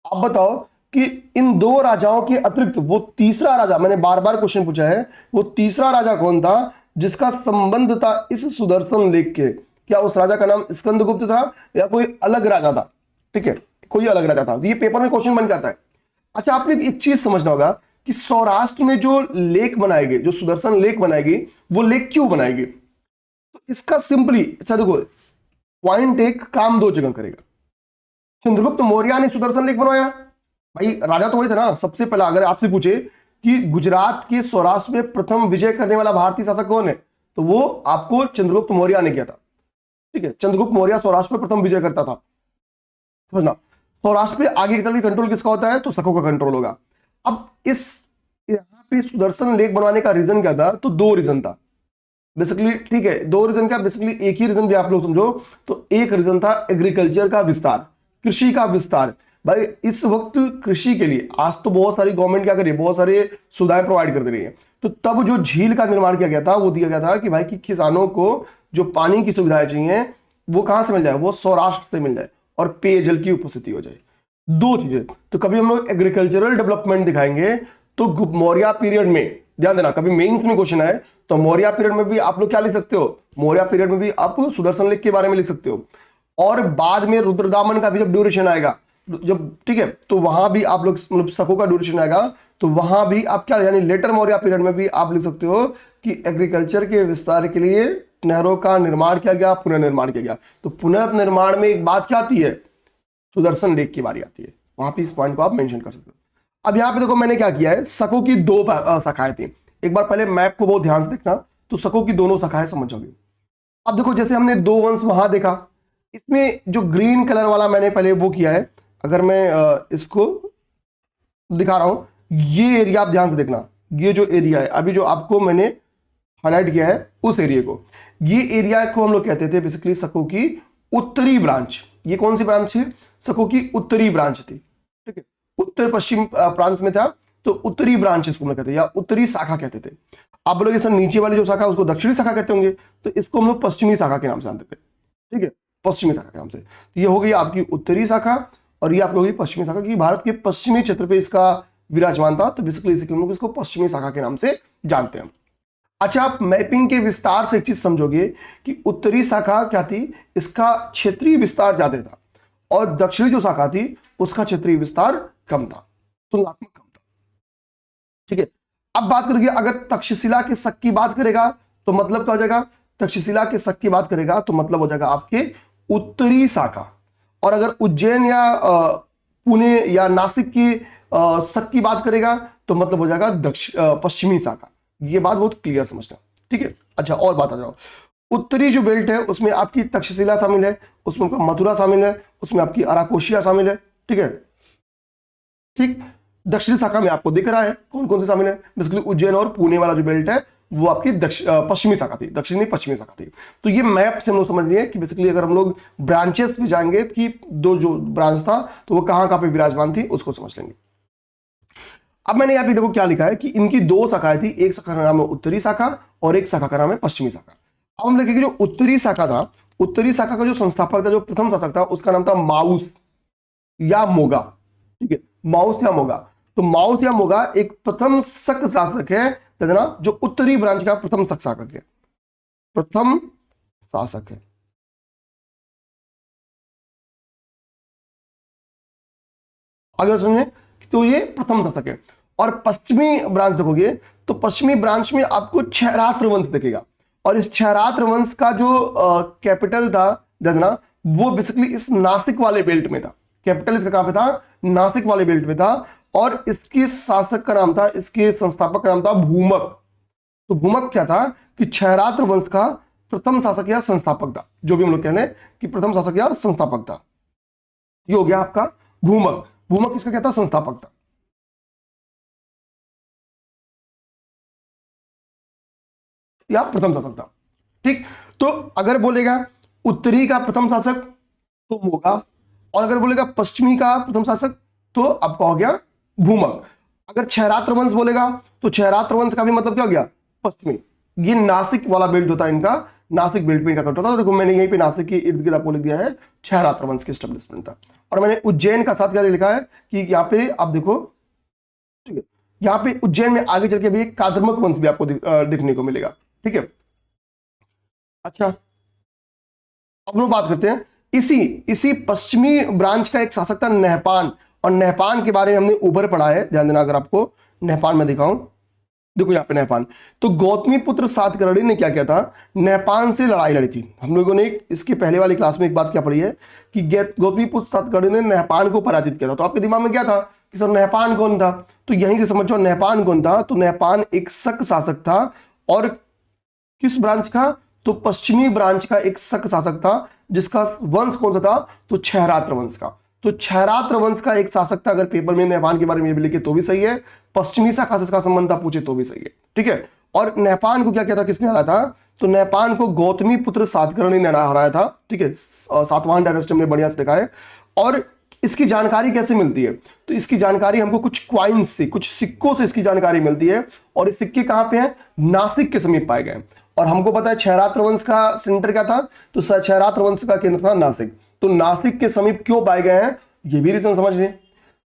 S1: आप बताओ कि इन दो राजाओं के अतिरिक्त वो तीसरा राजा, मैंने बार बार क्वेश्चन पूछा है, वो तीसरा राजा कौन था जिसका संबंध था इस सुदर्शन लेक के? क्या उस राजा का नाम स्कंदगुप्त था या कोई अलग राजा था? ठीक है, कोई अलग राजा था। तो ये पेपर में क्वेश्चन बन जाता है। अच्छा, आपने एक चीज समझना होगा कि सौराष्ट्र में जो लेक बनाएगी, जो सुदर्शन लेक बनाएगी, वो लेक क्यों बनाएगी? तो इसका सिंपली, अच्छा देखो, पॉइंट एक, काम दो जगह करेगा। चंद्रगुप्त मौर्य ने सुदर्शन लेक बनवाया, भाई राजा तो वही था ना सबसे पहला। अगर आपसे पूछे कि गुजरात के सौराष्ट्र में प्रथम विजय करने वाला भारतीय शासक कौन है, तो वो आपको चंद्रगुप्त मौर्य ने किया था। ठीक है, चंद्रगुप्त मौर्य सौराष्ट्र में प्रथम विजय करता था। समझना, सौराष्ट्र पे आगे की कंट्रोल किसका होता है, तो शकों का कंट्रोल होगा। अब इस यहाँ पे सुदर्शन लेक बनवाने का रीजन क्या था, तो दो रीजन था बेसिकली। ठीक है, दो रीजन क्या, बेसिकली एक ही रीजन भी आप लोग समझो। तो एक रीजन था एग्रीकल्चर का विस्तार, कृषि का विस्तार। भाई इस वक्त कृषि के लिए आज तो बहुत सारी गवर्नमेंट क्या कर रही है, बहुत सारे सुविधाएं प्रोवाइड कर दे रही है। तो तब जो झील का निर्माण किया गया था, वो दिया गया था कि भाई कि किसानों को जो पानी की सुविधाएं चाहिए वो कहां से मिल जाए, वो सौराष्ट्र से मिल जाए, और पेयजल की उपस्थिति हो जाए। दो चीजें। तो कभी हम लोग एग्रीकल्चरल डेवलपमेंट दिखाएंगे तो मौर्य पीरियड में, ध्यान देना, कभी मेंस में क्वेश्चन आए तो मौर्य पीरियड में भी आप लोग क्या लिख सकते हो, मौर्य पीरियड में भी आप सुदर्शन लेक के बारे में लिख सकते हो। और बाद में रुद्रदामन का भी जब ड्यूरेशन आएगा, जब, ठीक है, तो वहां भी आप लोग मतलब शकों का ड्यूरेशन आएगा, तो वहां भी आप क्या, यानी लेटर मौर्य पीरियड में भी आप लिख सकते हो कि एग्रीकल्चर के विस्तार के लिए नहरों का निर्माण किया गया, पुनर्निर्माण किया गया। तो पुनर्निर्माण में एक बात क्या आती है, सुदर्शन लेक की बारी आती है, वहां पे इस पॉइंट को आप मेंशन कर सकते हो। अब यहां पे देखो मैंने क्या किया है, शकों की दो शाखाएं थी। एक बार पहले मैप को बहुत ध्यान से देखना, तो शकों की दोनों शाखाएं समझ जाओगे। अब देखो जैसे हमने दो वंश वहां देखा, इसमें जो ग्रीन कलर वाला मैंने पहले वो किया है, अगर मैं इसको दिखा रहा हूं, ये एरिया आप ध्यान से देखना, ये जो एरिया है अभी जो आपको मैंने हाईलाइट किया है, उस एरिया को, ये एरिया को हम लोग कहते थे बेसिकली शकों की उत्तरी ब्रांच। ये कौन सी ब्रांच है, शकों की उत्तरी ब्रांच थी। ठीक है, उत्तर पश्चिम प्रांत में था, तो उत्तरी ब्रांच इसको हम लोग कहते हैं, या उत्तरी शाखा कहते थे। आप बोलोगे सर नीचे वाली जो शाखा उसको दक्षिणी शाखा कहते होंगे, तो इसको हम लोग पश्चिमी शाखा के नाम से जानते थे। ठीक है, पश्चिमी शाखा के नाम से। तो ये हो गई आपकी उत्तरी शाखा, और ये आप लोग पश्चिमी शाखा, क्योंकि भारत के पश्चिमी क्षेत्र पे इसका विराजमान था, तो बेसिकली इसे हम लोग इसको पश्चिमी शाखा के नाम से जानते हैं। अच्छा, आप मैपिंग के विस्तार से एक चीज समझोगे कि उत्तरी शाखा क्या थी, इसका क्षेत्रीय विस्तार ज्यादा था, और दक्षिणी जो शाखा थी उसका क्षेत्रीय विस्तार कम था, तुलनात्मक कम था। ठीक है, अब बात करेंगे, अगर तक्षशिला के शक की बात करेगा तो मतलब क्या हो जाएगा, तक्षशिला के शक की बात करेगा तो मतलब हो जाएगा आपके उत्तरी शाखा। और अगर उज्जैन या पुणे या नासिक की शक की बात करेगा तो मतलब हो जाएगा पश्चिमी शाखा। ये बात बहुत क्लियर समझना। ठीक है, अच्छा और बात आ जाओ, उत्तरी जो बेल्ट है उसमें आपकी तक्षशिला शामिल है, उसमें आपका मथुरा शामिल है, उसमें आपकी अराकोशिया शामिल है। ठीक है, ठीक, दक्षिणी शाखा में आपको दिख रहा है कौन कौन से शामिल है, बेसिकली उज्जैन और पुणे वाला जो बेल्ट है वो आपकी पश्चिमी शाखा थी, दक्षिणी पश्चिमी शाखा थी। तो ये मैप से हम लोग समझ लिए कि बेसिकली अगर हम लोग ब्रांचेस पे जाएंगे कि दो जो ब्रांच था तो वो कहां कहां पे विराजमान थी उसको समझ लेंगे। अब मैंने यहाँ पे देखो क्या लिखा है कि इनकी दो शाखाएं थी, एक शाखा का नाम है उत्तरी शाखा और एक शाखा का नाम है पश्चिमी शाखा। अब हम देखेंगे जो उत्तरी शाखा था, उत्तरी शाखा का जो संस्थापक था, जो प्रथम शासक था, उसका नाम था माउस या मोगा। ठीक है, माउस या मोगा। तो माउस या मोगा एक प्रथम शक शासक है, ना, जो उत्तरी ब्रांच का प्रथम शक शासक है, प्रथम शासक है। आगे समझे, तो ये प्रथम शासक है। और पश्चिमी ब्रांच देखोगे तो पश्चिमी ब्रांच में आपको क्षयरात्र वंश दिखेगा, और इस क्षयरात्र वंश का जो कैपिटल था ना, वो बेसिकली इस नासिक वाले बेल्ट में था। कैपिटल इसका कहां पे था? नासिक वाले बेल्ट में था। और इसके शासक का नाम था, इसके संस्थापक का नाम था भूमक। तो भूमक क्या था कि क्षयरात्र वंश का प्रथम शासक या संस्थापक था, जो भी हम लोग कह लें कि प्रथम शासक या संस्थापक था। ये हो गया आपका भूमक। भूमक किसका क्या था? संस्थापक था। या प्रथम शासक था। ठीक, तो अगर बोलेगा उत्तरी का प्रथम शासक तो मोगा, और अगर बोलेगा पश्चिमी का प्रथम शासक तो आपका हो गया भूमक। अगर क्षयरात्र वंश बोलेगा तो क्षयरात्र वंश का भी मतलब क्या हो गया? पश्चिमी। ये नासिक वाला बेल्ट होता है इनका, नासिक बेल्ट में इनका कंट्रोल था। देखो मैंने यहीं पे नासिक के इर्द गिर्द आपको लिख दिया है क्षयरात्र वंश के एस्टेब्लिशमेंट था। और मैंने उज्जैन का साथ क्या लिखा है कि यहाँ पे आप देखो, ठीक है, यहाँ पे उज्जैन में आगे चल के भी एक कादर्मक वंश भी आपको देखने को मिलेगा। ठीक है, अच्छा अब लोग बात करते हैं इसी इसी पश्चिमी ब्रांच का एक शासक था नहपान। और नहपान के बारे में हमने ऊपर पढ़ा है, ध्यान देना। अगर आपको नहपान में दिखाऊं, देखो यहाँ पे नहपान, तो गौतमी पुत्र सातकर्णी ने क्या किया था? नहपान से लड़ाई लड़ी थी। हम लोगों ने इसके पहले वाली क्लास में एक बात क्या पढ़ी है कि गौतमी पुत्र सातकर्णी ने नहपान को पराजित किया था। तो आपके दिमाग में क्या था कि सर नहपान कौन था? तो यहीं से समझो नहपान कौन था। तो नहपान एक शक शासक था, और किस ब्रांच का? तो पश्चिमी ब्रांच का एक शक शासक था, जिसका वंश कौन सा था? तो क्षयरात्र वंश का। तो क्षयरात्र वंश का एक शासक था। अगर पेपर में नहपान के बारे में भी लिखे तो भी सही है, पश्चिमी शाखा से इसका संबंध था पूछे तो भी सही है। ठीक है, और नहपान को क्या किया था, किसने हराया था? तो नहपान को गौतमी पुत्र सातकर्णी ने हराया था। ठीक है, सातवाहन डायनेस्टी में बढ़िया से दिखाया है। और इसकी जानकारी कैसे मिलती है? तो इसकी जानकारी हमको कुछ क्वाइंस से, कुछ सिक्कों से इसकी जानकारी मिलती है। और ये सिक्के कहां पे हैं? नासिक के समीप पाए गए। और हमको पता है क्षयरात्र वंश का सेंटर क्या था? तो क्षयरात्र वंश का केंद्र था नासिक। तो नासिक के समीप क्यों पाए गए हैं, ये भी रीजन समझ लें।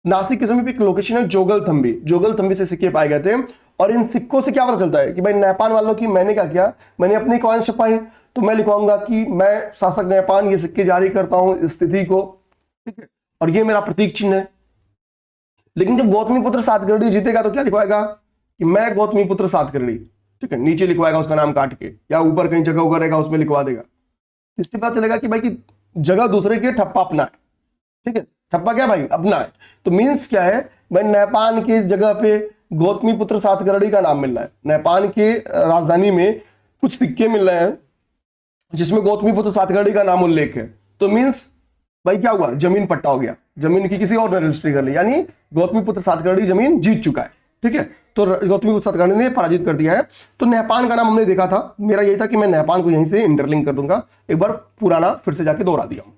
S1: नासिक के समीप एक लोकेशन है जोगलथंबी, जोगलथंबी से सिक्के पाए गए थे। और इन सिक्कों से क्या पता चलता है कि भाई नहपान वालों की मैंने क्या किया, मैंने अपनी कॉइन छपाई। तो मैं लिखवाऊंगा कि मैं शासक नहपान ये सिक्के जारी करता हूं स्थिति को, ठीक है, और ये मेरा प्रतीक चिन्ह है। लेकिन जब गौतमी पुत्र सातकर्णी जीतेगा तो क्या लिखवाएगा कि मैं गौतमी पुत्र सातकर्णी, ठीक है, नीचे लिखवाएगा उसका नाम काट के, या ऊपर कहीं जगह उगर रहेगा उसमें लिखवा देगा। इससे पता चलेगा कि भाई की जगह दूसरे की, ठप्पा अपना है। ठीक है, ठप्पा क्या भाई? अपना है। तो मीन्स क्या है भाई, नहपान की जगह पे गौतमी पुत्र सातकर्णी का नाम मिल रहा है। नहपान के राजधानी में कुछ सिक्के मिल रहे हैं जिसमें गौतमी पुत्र सातकर्णी का नाम उल्लेख है। तो मीन्स भाई क्या हुआ, जमीन पट्टा हो गया, जमीन की किसी और ने रजिस्ट्री कर ली, यानी गौतमी पुत्र सातकर्णी जमीन जीत चुका है। ठीक है, तो गौतमी पुत्र सातकर्णी ने पराजित कर दिया है। तो नहपान का नाम हमने देखा था, मेरा यही था कि मैं नहपान को यहीं से इंटरलिंक कर दूंगा, एक बार पुराना फिर से जाके दोहरा दिया।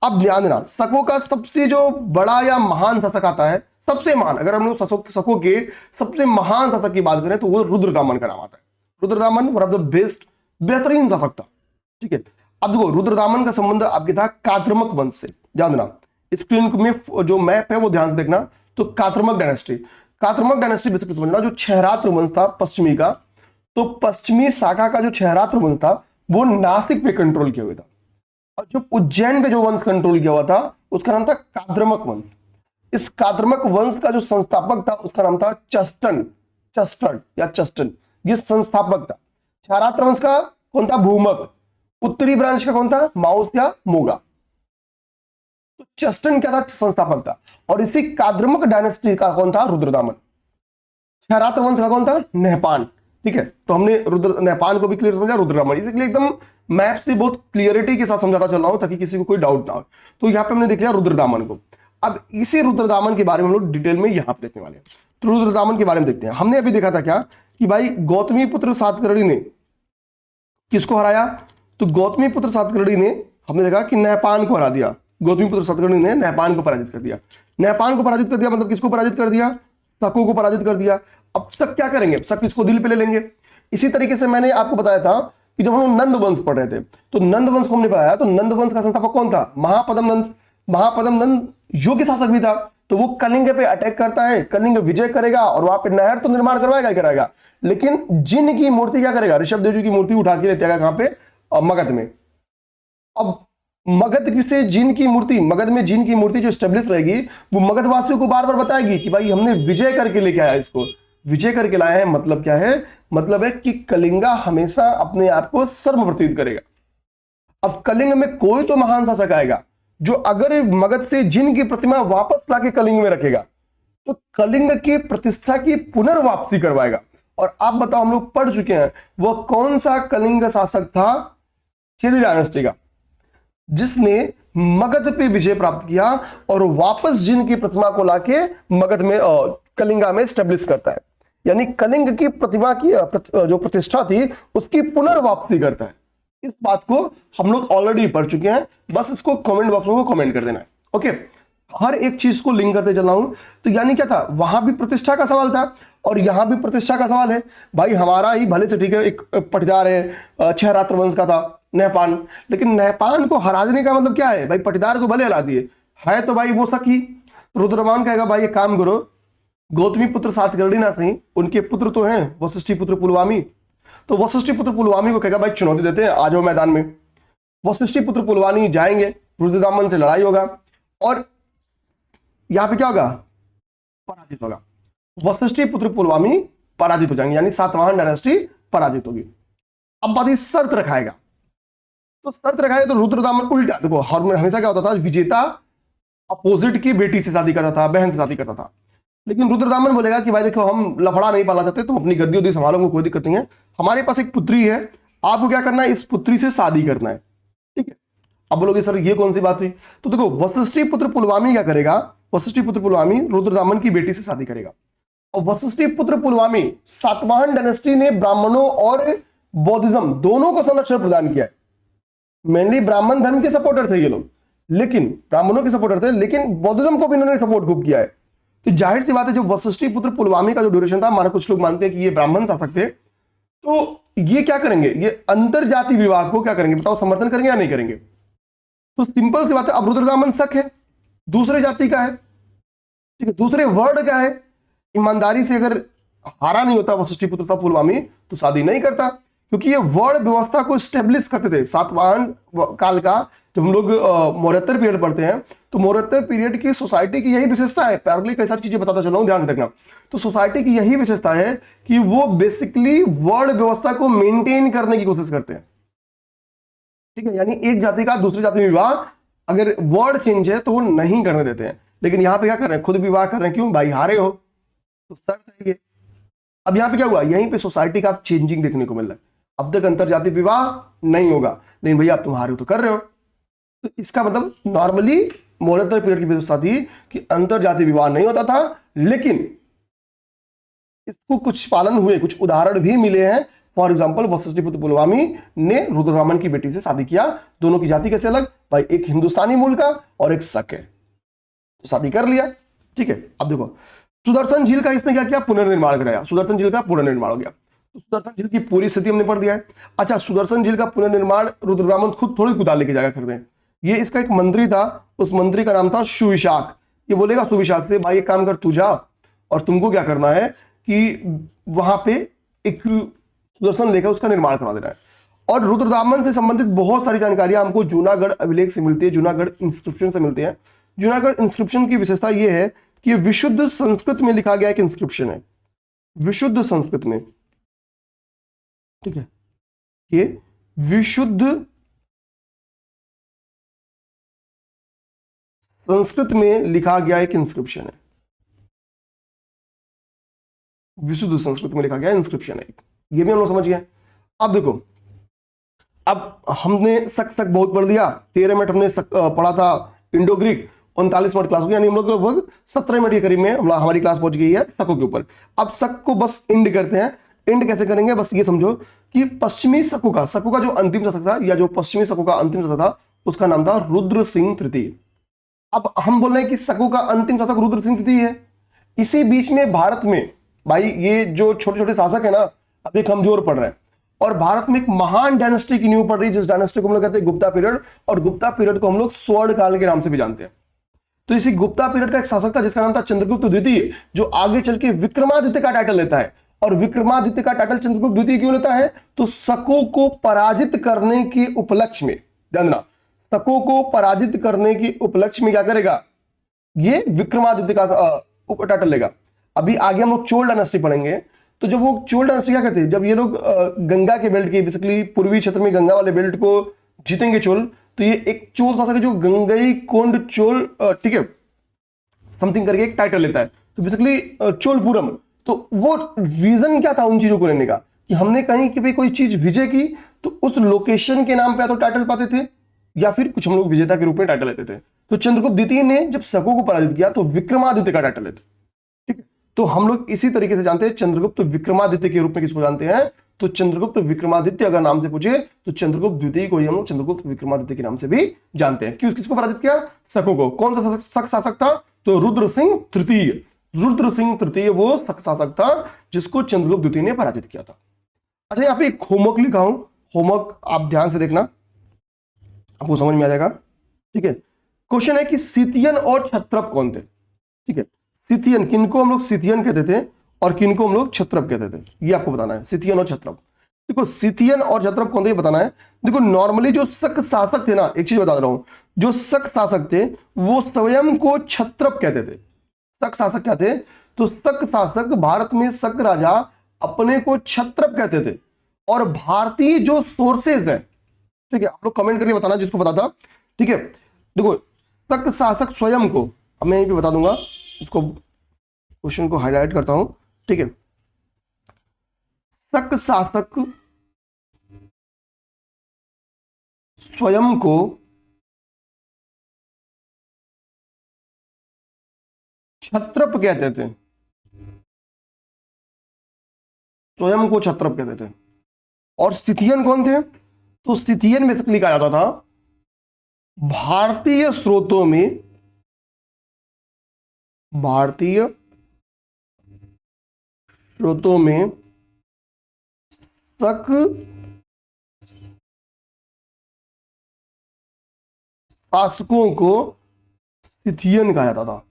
S1: अब ध्यान देना, शकों का सबसे जो बड़ा या महान शासक आता है, सबसे महान, अगर हम लोग शकों के सबसे महान शासक की बात करें तो वो रुद्रदामन का नाम आता है। Rudradaman one of the best, बेहतरीन शासक था। ठीक है, अब देखो रुद्रदामन का संबंध आपके था कात्रमक वंश से। ध्यान देना, स्क्रीन में जो मैप है वो ध्यान से देखना। तो कात्रमक डायनेस्टी, कात्रमक डायनेस्टी बेसिकली समझना, जो क्षयरात्र वंश था पश्चिमी का, तो पश्चिमी शाखा का जो क्षयरात्र वंश था वो नासिक पे कंट्रोल किया हुआ था। और जो उज्जैन पे जो वंश कंट्रोल किया हुआ था उसका नाम था काद्रमक वंश। इस काद्रमक वंश का जो संस्थापक था उसका नाम था चस्टन, चस्टन या चस्टन, ये संस्थापक था। क्षयरात्र वंश का कौन था? भूमक। उत्तरी ब्रांच का कौन था? माउस या मोगा। तो चस्टन क्या था? संस्थापक था। और इसी काद्रमक डायनेस्टी का कौन था? रुद्रदामन। क्षयरात्र वंश का कौन था? नहपान। ठीक है, तो हमने रुद्र नहपान को भी क्लियर समझा, रुद्रदामन इसलिए एकदम मैप से बहुत क्लियरिटी के साथ समझाता चल रहा हूं ताकि किसी को कोई डाउट ना हो। तो यहां पे हमने देख लिया रुद्रदामन को। अब इसी रुद्रदामन के बारे में हम लोग डिटेल में यहां पे देखने वाले हैं। तो रुद्रदामन के बारे में देखते हैं। हमने अभी देखा था क्या कि भाई गौतमी पुत्र सातकर्णी ने किसको हराया? तो गौतमी पुत्र सातकर्णी ने, हमने देखा कि नहपान को हरा दिया। गौतमी पुत्र सातकर्णी ने नहपान को पराजित कर दिया। नहपान को पराजित कर दिया मतलब किसको पराजित कर दिया? शकों को पराजित कर दिया। अब शक क्या करेंगे? शक किसको दिल पे ले लेंगे। इसी तरीके से मैंने आपको बताया था कि जब हम नंद वंश पढ़ रहे थे तो नंद वंश को हमने पढ़ाया, तो नंद वंश का संस्थापक कौन था? महापद्म नंद। महापद्म नंद योग्य शासक भी था, तो वो कलिंग पे अटैक करता है, कलिंग विजय करेगा और वहां पे नहर तो निर्माण करवाएगा ही कराएगा, लेकिन जिन की मूर्ति क्या करेगा, ऋषभ देव जी की मूर्ति उठा के लेते आएगा कहां पे, मगध में। अब मगध से जिन की मूर्ति, मगध में जिन की मूर्ति जो स्टेब्लिश रहेगी, वो मगध वासियों को बार बार बताएगी कि भाई हमने विजय करके लेके आया, इसको विजय करके लाए हैं। मतलब क्या है, मतलब है कि कलिंगा हमेशा अपने आप को सर्व प्रतीत करेगा। अब कलिंग में कोई तो महान शासक आएगा जो अगर मगध से जिन की प्रतिमा वापस लाके कलिंग में रखेगा तो कलिंग की प्रतिष्ठा की पुनर्वापसी करवाएगा। और आप बताओ, हम लोग पढ़ चुके हैं वह कौन सा कलिंग शासक था, चेदी डायनेस्टी का, जिसने मगध पे विजय प्राप्त किया और वापस जिन की प्रतिमा को लाके मगध में कलिंगा में स्टेब्लिश करता है। यानी कलिंग की प्रतिमा की जो प्रतिष्ठा थी उसकी पुनर्वापसी करता है। इस बात को हम लोग ऑलरेडी पढ़ चुके हैं, बस इसको कमेंट बॉक्स में कमेंट कर देना है। ओके, हर एक चीज को लिंक करते चल रहा हूं। तो यानी क्या था, वहां भी प्रतिष्ठा का सवाल था और यहां भी प्रतिष्ठा का सवाल है। भाई हमारा ही भले से ठीक है, एक पटीदार है, 6 रात्र वंश का था नहपान, लेकिन नहपान को हरा देने का मतलब क्या है भाई, पटीदार को भले हरा दिए है तो भाई वो सखी। रुद्रमान कहेगा भाई एक काम करो, गौतमी पुत्र सातकर्णी ना सही, उनके पुत्र तो हैं वशिष्ठी पुत्र पुलवामी, तो वशिष्ठी पुत्र पुलवामी को कहेगा भाई चुनौती देते हैं, आ जाओ मैदान में। वशिष्ठी पुत्र पुलवामी जाएंगे, रुद्रदामन से लड़ाई होगा और यहां पे क्या होगा, पराजित होगा। वशिष्ठी पुत्र पुलवामी पराजित हो जाएंगे, यानी सातवाहन डायनेस्टी पराजित होगी। अब बात शर्त रखाएगा, तो शर्त रखाएगा तो रुद्रदामन उल्टा, देखो हमेशा क्या होता था, विजेता अपोजिट की बेटी से शादी करता था, बहन से शादी करता था। लेकिन रुद्रदामन बोलेगा कि भाई देखो हम लफड़ा नहीं पालना चाहते, तुम अपनी गद्दी उद्दी संभालो, को कोई दिक्कत नहीं है, हमारे पास एक पुत्री है, आपको क्या करना है, इस पुत्री से शादी करना है, ठीक है। अब बोलोगे सर ये कौन सी बात हुई, तो देखो वशिष्ठी पुत्र पुलवामी क्या करेगा, वशिष्ठी पुत्र पुलवामी रुद्रदामन की बेटी से शादी करेगा। और वशिष्ठी पुत्र पुलवामी, सातवाहन डायनेस्टी ने ब्राह्मणों और बौद्धिज्म दोनों को संरक्षण प्रदान किया है। मेनली ब्राह्मण धर्म के सपोर्टर थे ये लोग, लेकिन ब्राह्मणों के सपोर्टर थे, लेकिन बौद्धिज्म को भी इन्होंने सपोर्ट खूब किया है। तो जाहिर सी बात है जो वशिष्ठी पुत्र पुलवामी का जो ड्यूरेशन था, हमारा कुछ लोग मानते हैं कि ये ब्राह्मण शासक थे, तो ये क्या करेंगे, ये अंतर जाति विवाह को क्या करेंगे बताओ, समर्थन करेंगे या नहीं करेंगे। तो सिंपल सी बात है, अब रुद्रदामन शक है, दूसरे जाति का है, ठीक है, दूसरे वर्ड का है, ईमानदारी से अगर हारा नहीं होता वशिष्ठी पुत्र पुलवामी तो शादी नहीं करता, क्योंकि ये वर्ड व्यवस्था को स्टेब्लिश करते थे। सातवाहन काल का जब हम लोग मौर्योत्तर पीरियड पढ़ते हैं, तो मौर्योत्तर पीरियड की सोसाइटी की यही विशेषता है, पैरेलली कई सारी चीजें बताता चल रहा हूं, ध्यान से देखना। तो सोसाइटी की यही विशेषता है कि वो बेसिकली वर्ड व्यवस्था को मेंटेन करने की कोशिश करते हैं, ठीक है। यानी एक जाति का दूसरी जाति में विवाह अगर वर्ड चेंज है तो वो नहीं करने देते हैं। लेकिन यहां पे क्या कर रहे हैं, खुद विवाह कर रहे हैं, क्यों भाई हारे हो तो शर्त है ये। अब यहां पे क्या हुआ, यहीं पे सोसाइटी का चेंजिंग देखने को मिल रहा है। अब तक अंतर जाति विवाह नहीं होगा, लेकिन भैया आप तुम हारे हो तो कर रहे हो। तो इसका मतलब नॉर्मली मौर्योत्तर पीरियड की व्यवस्था थी कि अंतर जाति विवाह नहीं होता था, लेकिन इसको कुछ पालन हुए, कुछ उदाहरण भी मिले हैं। फॉर एग्जाम्पल वशिष्ठी पुत्र पुलवामी ने रुद्रदामन की बेटी से शादी किया, दोनों की जाति कैसे अलग भाई, एक हिंदुस्तानी मूल का और एक शक है, तो शादी कर लिया, ठीक है। अब देखो सुदर्शन झील का इसने क्या किया, पुनर्निर्माण कराया, सुदर्शन झील का पुनर्निर्माण हो गया। तो सुदर्शन झील की पूरी स्थिति हमने पढ़ दिया है। अच्छा, सुदर्शन झील का पुनर्निर्माण रुद्रदामन खुद थोड़ी कुदाल लेके जाएगा कर रहे हैं, ये इसका एक मंत्री था, उस मंत्री का नाम था सुविशाख। ये बोलेगा सुविशाख से भाई एक काम कर, तू जा और तुमको क्या करना है कि वहां पे एक सुदर्शन लेकर उसका निर्माण करवा देना है। और रुद्रदामन से संबंधित बहुत सारी जानकारियां हमको जूनागढ़ अभिलेख से मिलती है, जूनागढ़ इंस्क्रिप्शन से मिलती है। जूनागढ़ इंस्क्रिप्शन की विशेषता यह है कि ये विशुद्ध संस्कृत में लिखा गया एक इंस्क्रिप्शन है, विशुद्ध संस्कृत में, ठीक है। ये विशुद्ध संस्कृत में लिखा गया एक इंस्क्रिप्शन है, विशुद्ध संस्कृत में लिखा गया इंस्क्रिप्शन है, ये भी हम लोग समझ गए। अब देखो, अब हमने सक बहुत पढ़ दिया, 13 मिनट हमने पढ़ा था इंडो ग्रीक, 39 मिनट क्लास हो गई, यानी हम लोग लगभग 17 मिनट के करीब में हमारी क्लास पहुंच गई है शकों के ऊपर। अब शक को बस एंड करते हैं। एंड कैसे करेंगे, बस ये समझो कि पश्चिमी शकों का जो अंतिम शासक था, या जो पश्चिमी शकों का अंतिम शासक था, उसका नाम था रुद्र सिंह तृतीय। अब हम बोल रहे हैं कि शकों का अंतिम शासक रुद्र सिंह तृतीय है। इसी बीच में भारत में भाई ये जो छोटे छोटे शासक है ना, अभी कमजोर पड़ रहे हैं, और भारत में एक महान डायनेस्टी की नींव पड़ रही है, जिस डायनेस्टी को हम लोग कहते हैं गुप्ता पीरियड, और गुप्ता पीरियड को हम लोग स्वर्ण काल के नाम से भी जानते हैं। तो तो इसी गुप्ता पीरियड का एक शासक था जिसका नाम था चंद्रगुप्त द्वितीय, जो आगे चल के विक्रमादित्य का टाइटल लेता है। और विक्रमादित्य का टाइटल चंद्रगुप्त द्वितीय क्यों लेता है? तो शकों को पराजित करने के उपलक्ष्य में, ध्यान देना, शकों को पराजित करने के उपलक्ष्य में क्या करेगा? ये विक्रमादित्य का टाइटल लेगा। अभी आगे हम लोग चोल डायनेस्टी पढ़ेंगे। तो जब वो चोल डायनेस्टी क्या करते हैं, जब ये लोग गंगा के बेल्ट के, बेसिकली पूर्वी क्षेत्र में गंगा वाले बेल्ट को जीतेंगे चोल, तो ये एक चोल शासक है जो गंगई कोंड चोल, ठीक है, समथिंग करके एक टाइटल लेता है। तो बेसिकली चोलपुरम। तो वो रीजन क्या था उन चीजों को लेने का, कि हमने कहीं कि भाई कोई चीज विजय की तो उस लोकेशन के नाम पे या तो टाइटल पाते थे या फिर कुछ हम लोग विजेता के रूप में टाइटल लेते थे। तो चंद्रगुप्त द्वितीय ने जब शकों को पराजित किया तो विक्रमादित्य का टाइटल लेते, ठीक है। तो हम लोग इसी तरीके से जानते हैं चंद्रगुप्त विक्रमादित्य के रूप में किसको जानते हैं? तो चंद्रगुप्त विक्रमादित्य अगर नाम से पूछे तो चंद्रगुप्त द्वितीय को हम लोग चंद्रगुप्त विक्रमादित्य के नाम से भी जानते हैं। किसको पराजित किया? शकों को। कौन सा शक शासक था? तो रुद्र सिंह तृतीय। रुद्र सिंह तृतीय वो शक शासक था जिसको चंद्रगुप्त द्वितीय ने पराजित किया था। अच्छा, यहाँ पे एक होमवर्क लिखा हूं, होमवर्क आप ध्यान से देखना, आपको समझ में आ जाएगा, ठीक है। क्वेश्चन है कि सितियन और क्षत्रप कौन थे? ठीक है, सितियन किनको हम लोग सितियन कहते थे और किनको हम लोग क्षत्रप कहते थे, ये आपको बताना है। सितियन और क्षत्रप, देखो सितियन और क्षत्रप कौन थे ये बताना है। देखो नॉर्मली जो शक शासक थे ना, एक चीज बता रहा हूं, जो शक शासक थे वो स्वयं को क्षत्रप कहते थे। शक शासक क्या थे? तो शक शासक, भारत में शक राजा अपने को क्षत्रप कहते थे। और भारतीय जो सोर्सेज है, ठीक है, आप लोग कमेंट करके बताना जिसको पता था, ठीक है। देखो शक शासक स्वयं को, अब मैं यहीं पे बता दूंगा, इसको क्वेश्चन को हाईलाइट करता हूं, ठीक है। शक शासक स्वयं को क्षत्रप कहते थे, स्वयं को क्षत्रप कहते थे। और सिथियन कौन थे? तो सिथियन बेसिकली कहा जाता था भारतीय स्रोतों में, भारतीय स्रोतों में शक शासकों को सिथियन कहा जाता था।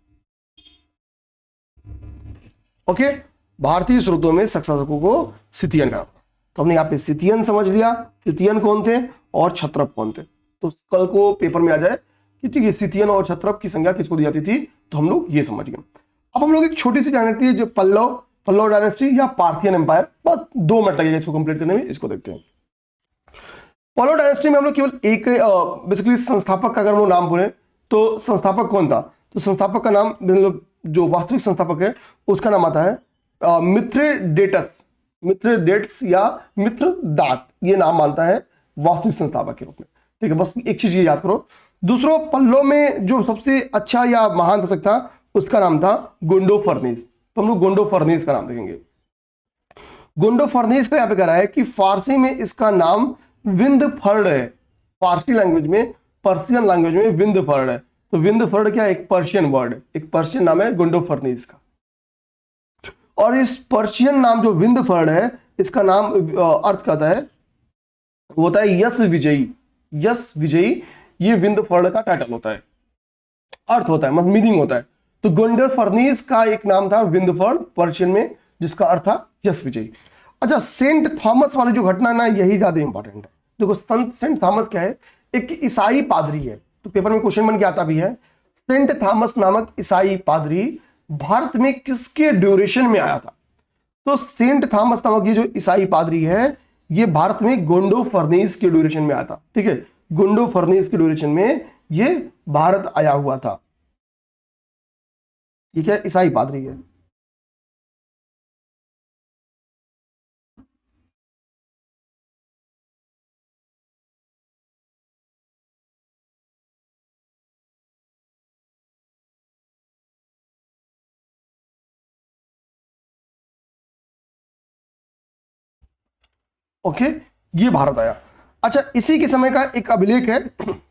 S1: ओके, भारतीय स्रोतों में शक शासकों को सिथियन कहा जाता था। तो हमने यहां पे सिथियन समझ लिया, सिथियन कौन थे और क्षत्रप कौन थे। तो कल को पेपर में आ जाए कि ठीक है सिथियन और क्षत्रप की संज्ञा किसको दी जाती थी, तो हम लोग ये समझ गए। अब हम लोग एक छोटी सी डायनेस्टी है जो पल्लव डायनेस्टी या पार्थियन एम्पायर, बस 2 मिनट लगेगा इसको कंप्लीट करने में, इसको देखते हैं। पल्लव डायनेस्टी में हम लोग केवल एक बेसिकली संस्थापक का अगर हम लोग नाम बोले तो संस्थापक कौन था? तो संस्थापक का नाम, मतलब जो वास्तविक संस्थापक है उसका नाम आता है मिथ्रेडेटस, मिथ्रेडेट्स या मित्रदात, ये नाम मानता है वास्तविक संस्थापक के रूप में, ठीक है। बस एक चीज ये याद करो। दूसरों पल्लव में जो सबसे अच्छा या महान शासक था उसका नाम था गोंडोफर्नेस। तो हम लोग गोंडोफर्नेस का नाम देखेंगे। गोंडोफर्नेस का यहाँ पे कह रहा है कि फारसी में इसका नाम विंदफर्ड है। फारसी लैंग्वेज में, पर्शियन लैंग्वेज में विंदफर्ड है। तो विंदफर्ड क्या, एक पर्शियन वर्ड है, एक पर्शियन नाम है गोंडोफर्नेस का। और इस पर्शियन नाम जो विंदफर्ड है, इसका नाम अर्थ कहता है, वो होता है यश विजयी। यश विजयी ये विंदफर्ड का टाइटल होता है, अर्थ होता है, मतलब मीनिंग होता है। तो गोंडोफर्नेस का एक नाम था विंदफर्ड पर्शियन में, जिसका अर्थ था यश विजयी। अच्छा, सेंट थॉमस वाली जो घटना है ना, यही ज्यादा इंपॉर्टेंट है। देखो सेंट थॉमस क्या है? एक ईसाई पादरी है। तो पेपर में क्वेश्चन बन के आता भी है, सेंट थॉमस नामक ईसाई पादरी भारत में किसके ड्यूरेशन में आया था? तो सेंट थॉमस नामक ये जो ईसाई पादरी है, ये भारत में गोंडोफर्नेस के ड्यूरेशन में आया था, ठीक है। गोंडोफर्नेस के ड्यूरेशन में ये भारत आया हुआ था, ठीक है, ईसाई पादरी है। ओके, ये भारत आया। अच्छा, इसी के समय का एक अभिलेख है,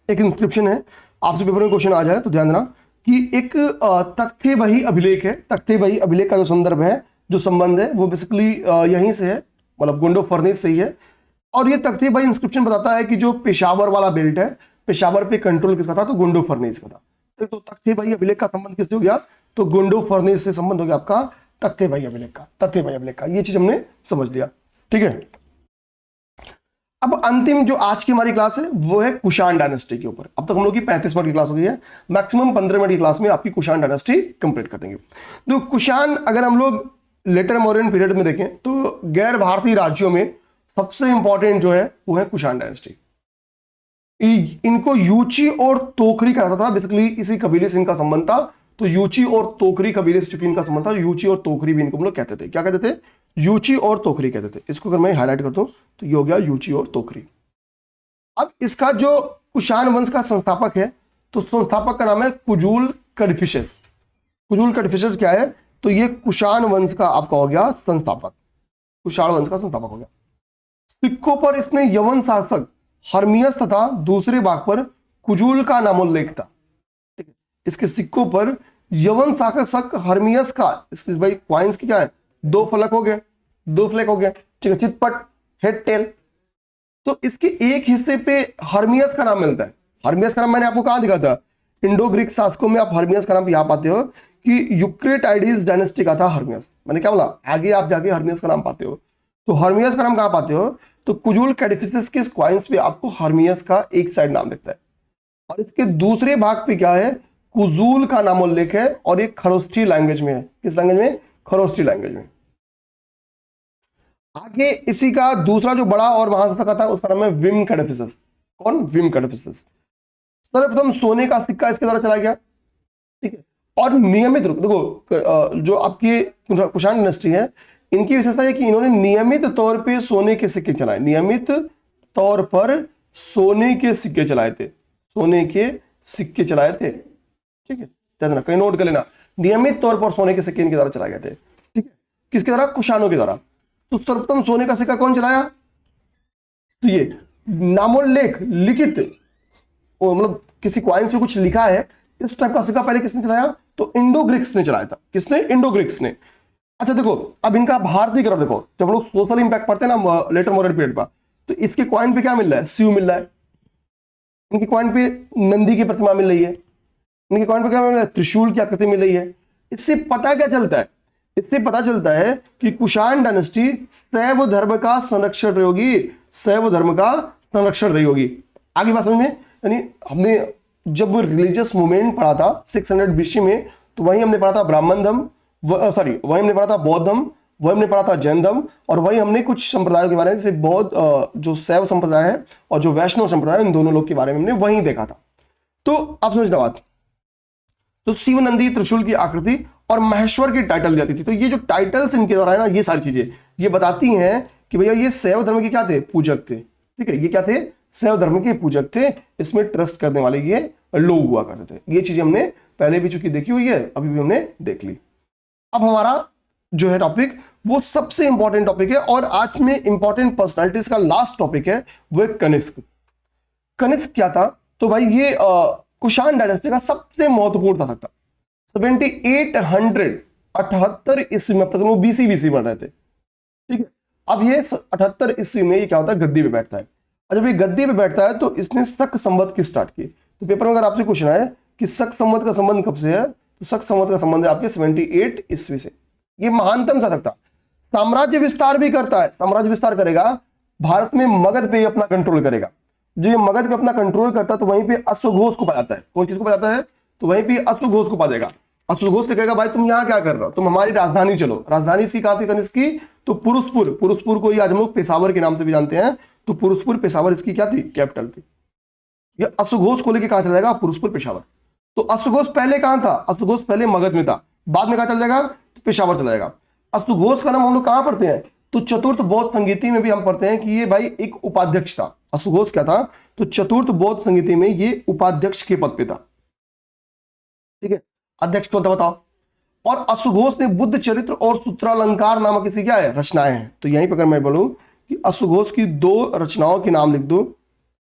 S1: एक इंस्क्रिप्शन है, आपसे पेपर में क्वेश्चन आ जाए तो ध्यान देना कि एक तख्ते बही अभिलेख है। तख्ते बही अभिलेख का जो संदर्भ है, जो संबंध है, वो बेसिकली यहीं से है, मतलब गोंडोफर्नेस से ही है। और ये तख्ते बही इंस्क्रिप्शन बताता है कि जो पेशावर वाला बेल्ट है, पेशावर पे कंट्रोल किसका था? तो गोंडोफर्नेस का था। तो तख्ते भाई अभिलेख का संबंध किससे हो गया? तो गुंडो फर्नेस से संबंध हो गया आपका तख्ते भाई अभिलेख का, तख्ते भाई अभिलेख का। ये चीज हमने समझ लिया, ठीक है। अब अंतिम जो आज की हमारी क्लास है वो है कुषाण डायनेस्टी के ऊपर। अब तक हम लोग की 35 मिनट की क्लास हो गई है, मैक्सिमम 15 मिनट की क्लास में आपकी कुषाण डायनेस्टी कंप्लीट कर देंगे। तो कुषाण अगर हम लोग लेटर मौर्यन पीरियड में देखें तो गैर भारतीय राज्यों में सबसे इंपॉर्टेंट जो है वो है कुषाण डायनेस्टी। इनको यूची और तोकरी कहा जाता था, बेसिकली इसी कबीले से इनका संबंध था। तो यूची और तोकरी कबीले से चूंकि इनका संबंध था, यूची और तोकरी भी इनको हम लोग कहते थे। क्या कहते थे? यूची और तोकरी कहते थे। इसको अगर मैं हाईलाइट करता हूं तो ये हो गया यूची और तोकरी। अब इसका जो कुषाण वंश का संस्थापक है तो संस्थापक का नाम है कुजूल कड़फिसेस। कुजूल कड़फिसेस क्या है? तो ये कुषाण वंश का आपका हो गया संस्थापक, कुषाण वंश का संस्थापक हो गया। सिक्कों पर इसने यवन शासक हर्मियस तथा दूसरे भाग पर कुजूल का नामोल्लेख था। ठीक है, इसके सिक्कों पर यवन शासक हर्मियस का, इसके भाई क्वाइंस की क्या है? 2 फलक हो गए, 2 फ्लैग हो गए, ठीक है, चितपट, हेड, टेल। तो इसके एक हिस्से पे हर्मियस का नाम मिलता है। हर्मियस का नाम मैंने आपको कहां दिखा था? इंडो ग्रीक शासकों में आप हर्मियस का नाम यहां पाते हो कि यूक्रेटाइडिस डायनेस्टी का था हर्मियस। मैंने क्या बोला? आगे आप जाके हर्मियस का नाम पाते हो। तो हर्मियस का नाम कहां पाते हो? तो कुजूल कैडिफिसिस के स्क्वाइंस पे आपको हर्मियस का एक साइड नाम दिखता है, और इसके दूसरे भाग पे क्या है? कुजूल का नामोल्लेख है, और एक खरोष्ठी लैंग्वेज में है। किस लैंग्वेज में? खरोष्ठी लैंग्वेज में। आगे इसी का दूसरा जो बड़ा और महान शासक था उसका नाम है विम कैडिफिसिस। कौन? विम कैडिफिसिस। सर्वप्रथम सोने का सिक्का इसके द्वारा चला गया, ठीक है। और नियमित रूप, देखो जो आपकी कुषाण डायनेस्टी है इनकी विशेषता है कि इन्होंने नियमित तौर पे सोने के सिक्के चलाए, नियमित तौर पर सोने के सिक्के चलाए थे, सोने के सिक्के चलाए थे, ठीक है। ध्यान रखना, कहीं नोट कर लेना, नियमित तौर पर सोने के सिक्के इनके द्वारा चलाए गए थे, ठीक है। किसके द्वारा? कुषाणों के द्वारा। तो सर्वप्रथम सोने का सिक्का कौन चलाया? तो ये नामोल्लेख लिखित, मतलब किसी क्वाइंस में कुछ लिखा है, इस टाइप का सिक्का पहले किसने चलाया? तो इंडो ग्रीक्स ने चलाया था। किसने? इंडो ग्रीक्स ने। अच्छा देखो, अब इनका भारतीय ग्रह देखो, जब हम लोग सोशल इंपैक्ट पढ़ते हैं ना लेटर मॉडर्न पीरियड का, तो इसके कॉइन पे क्या मिल रहा है? शिव मिल रहा है। इनके कॉइन पे नंदी की प्रतिमा मिल रही है। इनके कॉइन पे क्या मिल रहा है? त्रिशूल की आकृति मिल रही है। इससे पता क्या चलता है? इससे पता चलता है कि कुषाण डायनेस्टी शैव धर्म का संरक्षण रही होगी, शैव धर्म का संरक्षण रही होगी। आगे बात समझ में? यानी हमने जब रिलीजियस मूवमेंट पढ़ा था 600 बीसी में, तो वहीं हमने पढ़ा था ब्राह्मण धर्म, सॉरी वहीं हमने पढ़ा था बौद्ध धर्म, वही हमने पढ़ा था जैन धर्म, और वही हमने कुछ संप्रदायों के बारे में, जैसे बौद्ध जो शैव संप्रदाय है और जो वैष्णव संप्रदाय, इन दोनों लोग के बारे में हमने वहीं देखा था। तो आप समझना बात। तो शिव नंदी त्रिशूल की आकृति और महेश्वर की टाइटल जाती थी। तो ये जो टाइटल्स इनके द्वारा है ना, ये सारी चीजें ये बताती हैं कि भैया ये शैव धर्म के क्या थे? पूजक थे, ठीक है। ये क्या थे? शैव धर्म के पूजक थे। इसमें ट्रस्ट करने वाले ये लोग हुआ करते थे। ये चीजें हमने पहले भी चूंकि देखी हुई है, अभी भी हमने देख ली। अब हमारा जो है टॉपिक वो सबसे इंपॉर्टेंट टॉपिक है, और आज में इंपॉर्टेंट पर्सनालिटीज का लास्ट टॉपिक है, वो है कनिष्क। कनिष्क क्या था? तो भाई ये कुषाण डायनेस्टी का सबसे महत्वपूर्ण शासक था। 7878 ईस्वी में, अब तक वो बीसी बन रहे थे, ठीक है। अब ये 78 ईस्वी में ये क्या होता है? गद्दी पे बैठता है। और जब ये गद्दी पे बैठता है तो इसने शक संवत की स्टार्ट की। तो पेपर में अगर आपसे क्वेश्चन आए कि शक संवत का संबंध कब से है, तो शक संवत का संबंध है आपके 78 ईस्वी से। ये महानतम शासक था। साम्राज्य विस्तार भी करता है, साम्राज्य विस्तार करेगा, भारत में मगध पे अपना कंट्रोल करेगा। जो ये मगध पे अपना कंट्रोल करता है तो वहीं पे अश्वघोष को पाता है। कौन चीज को पाता है? तो वहीं पे अश्वघोष को पा देगा। अश्वघोष ने कहेगा भाई तुम यहाँ क्या कर रहे हो, तुम हमारी राजधानी चलो। राजधानी इसकी कहां थी कनिष्क की? तो पुरुषपुर। पुरुषपुर को आज हम लोग पेशावर के नाम से भी जानते हैं। तो पुरुषपुर पेशावर इसकी क्या थी? कैपिटल थी। ये अश्वघोष को लेकर कहां चला जाएगा? पुरुषपुर पेशावर। तो अश्वघोष पहले कहां था? अश्वघोष पहले मगध में था, बाद में कहां चला जाएगा? तो पेशावर चला जाएगा। अश्वघोष का नाम हम लोग कहां पढ़ते हैं? तो चतुर्थ बौद्ध संगीति में भी हम पढ़ते हैं कि ये भाई एक उपाध्यक्ष था। अश्वघोष क्या था? तो चतुर्थ बौद्ध संगीति में ये उपाध्यक्ष के पद पे था, ठीक है। अध्यक्ष कौन था बताओ? और अश्वघोष ने बुद्ध चरित्र और सूत्रालंकार नामक किसी क्या है? रचनाएं हैं। तो यहीं पर अगर मैं बोलूं कि अश्वघोष की 2 रचनाओं के नाम लिख दो,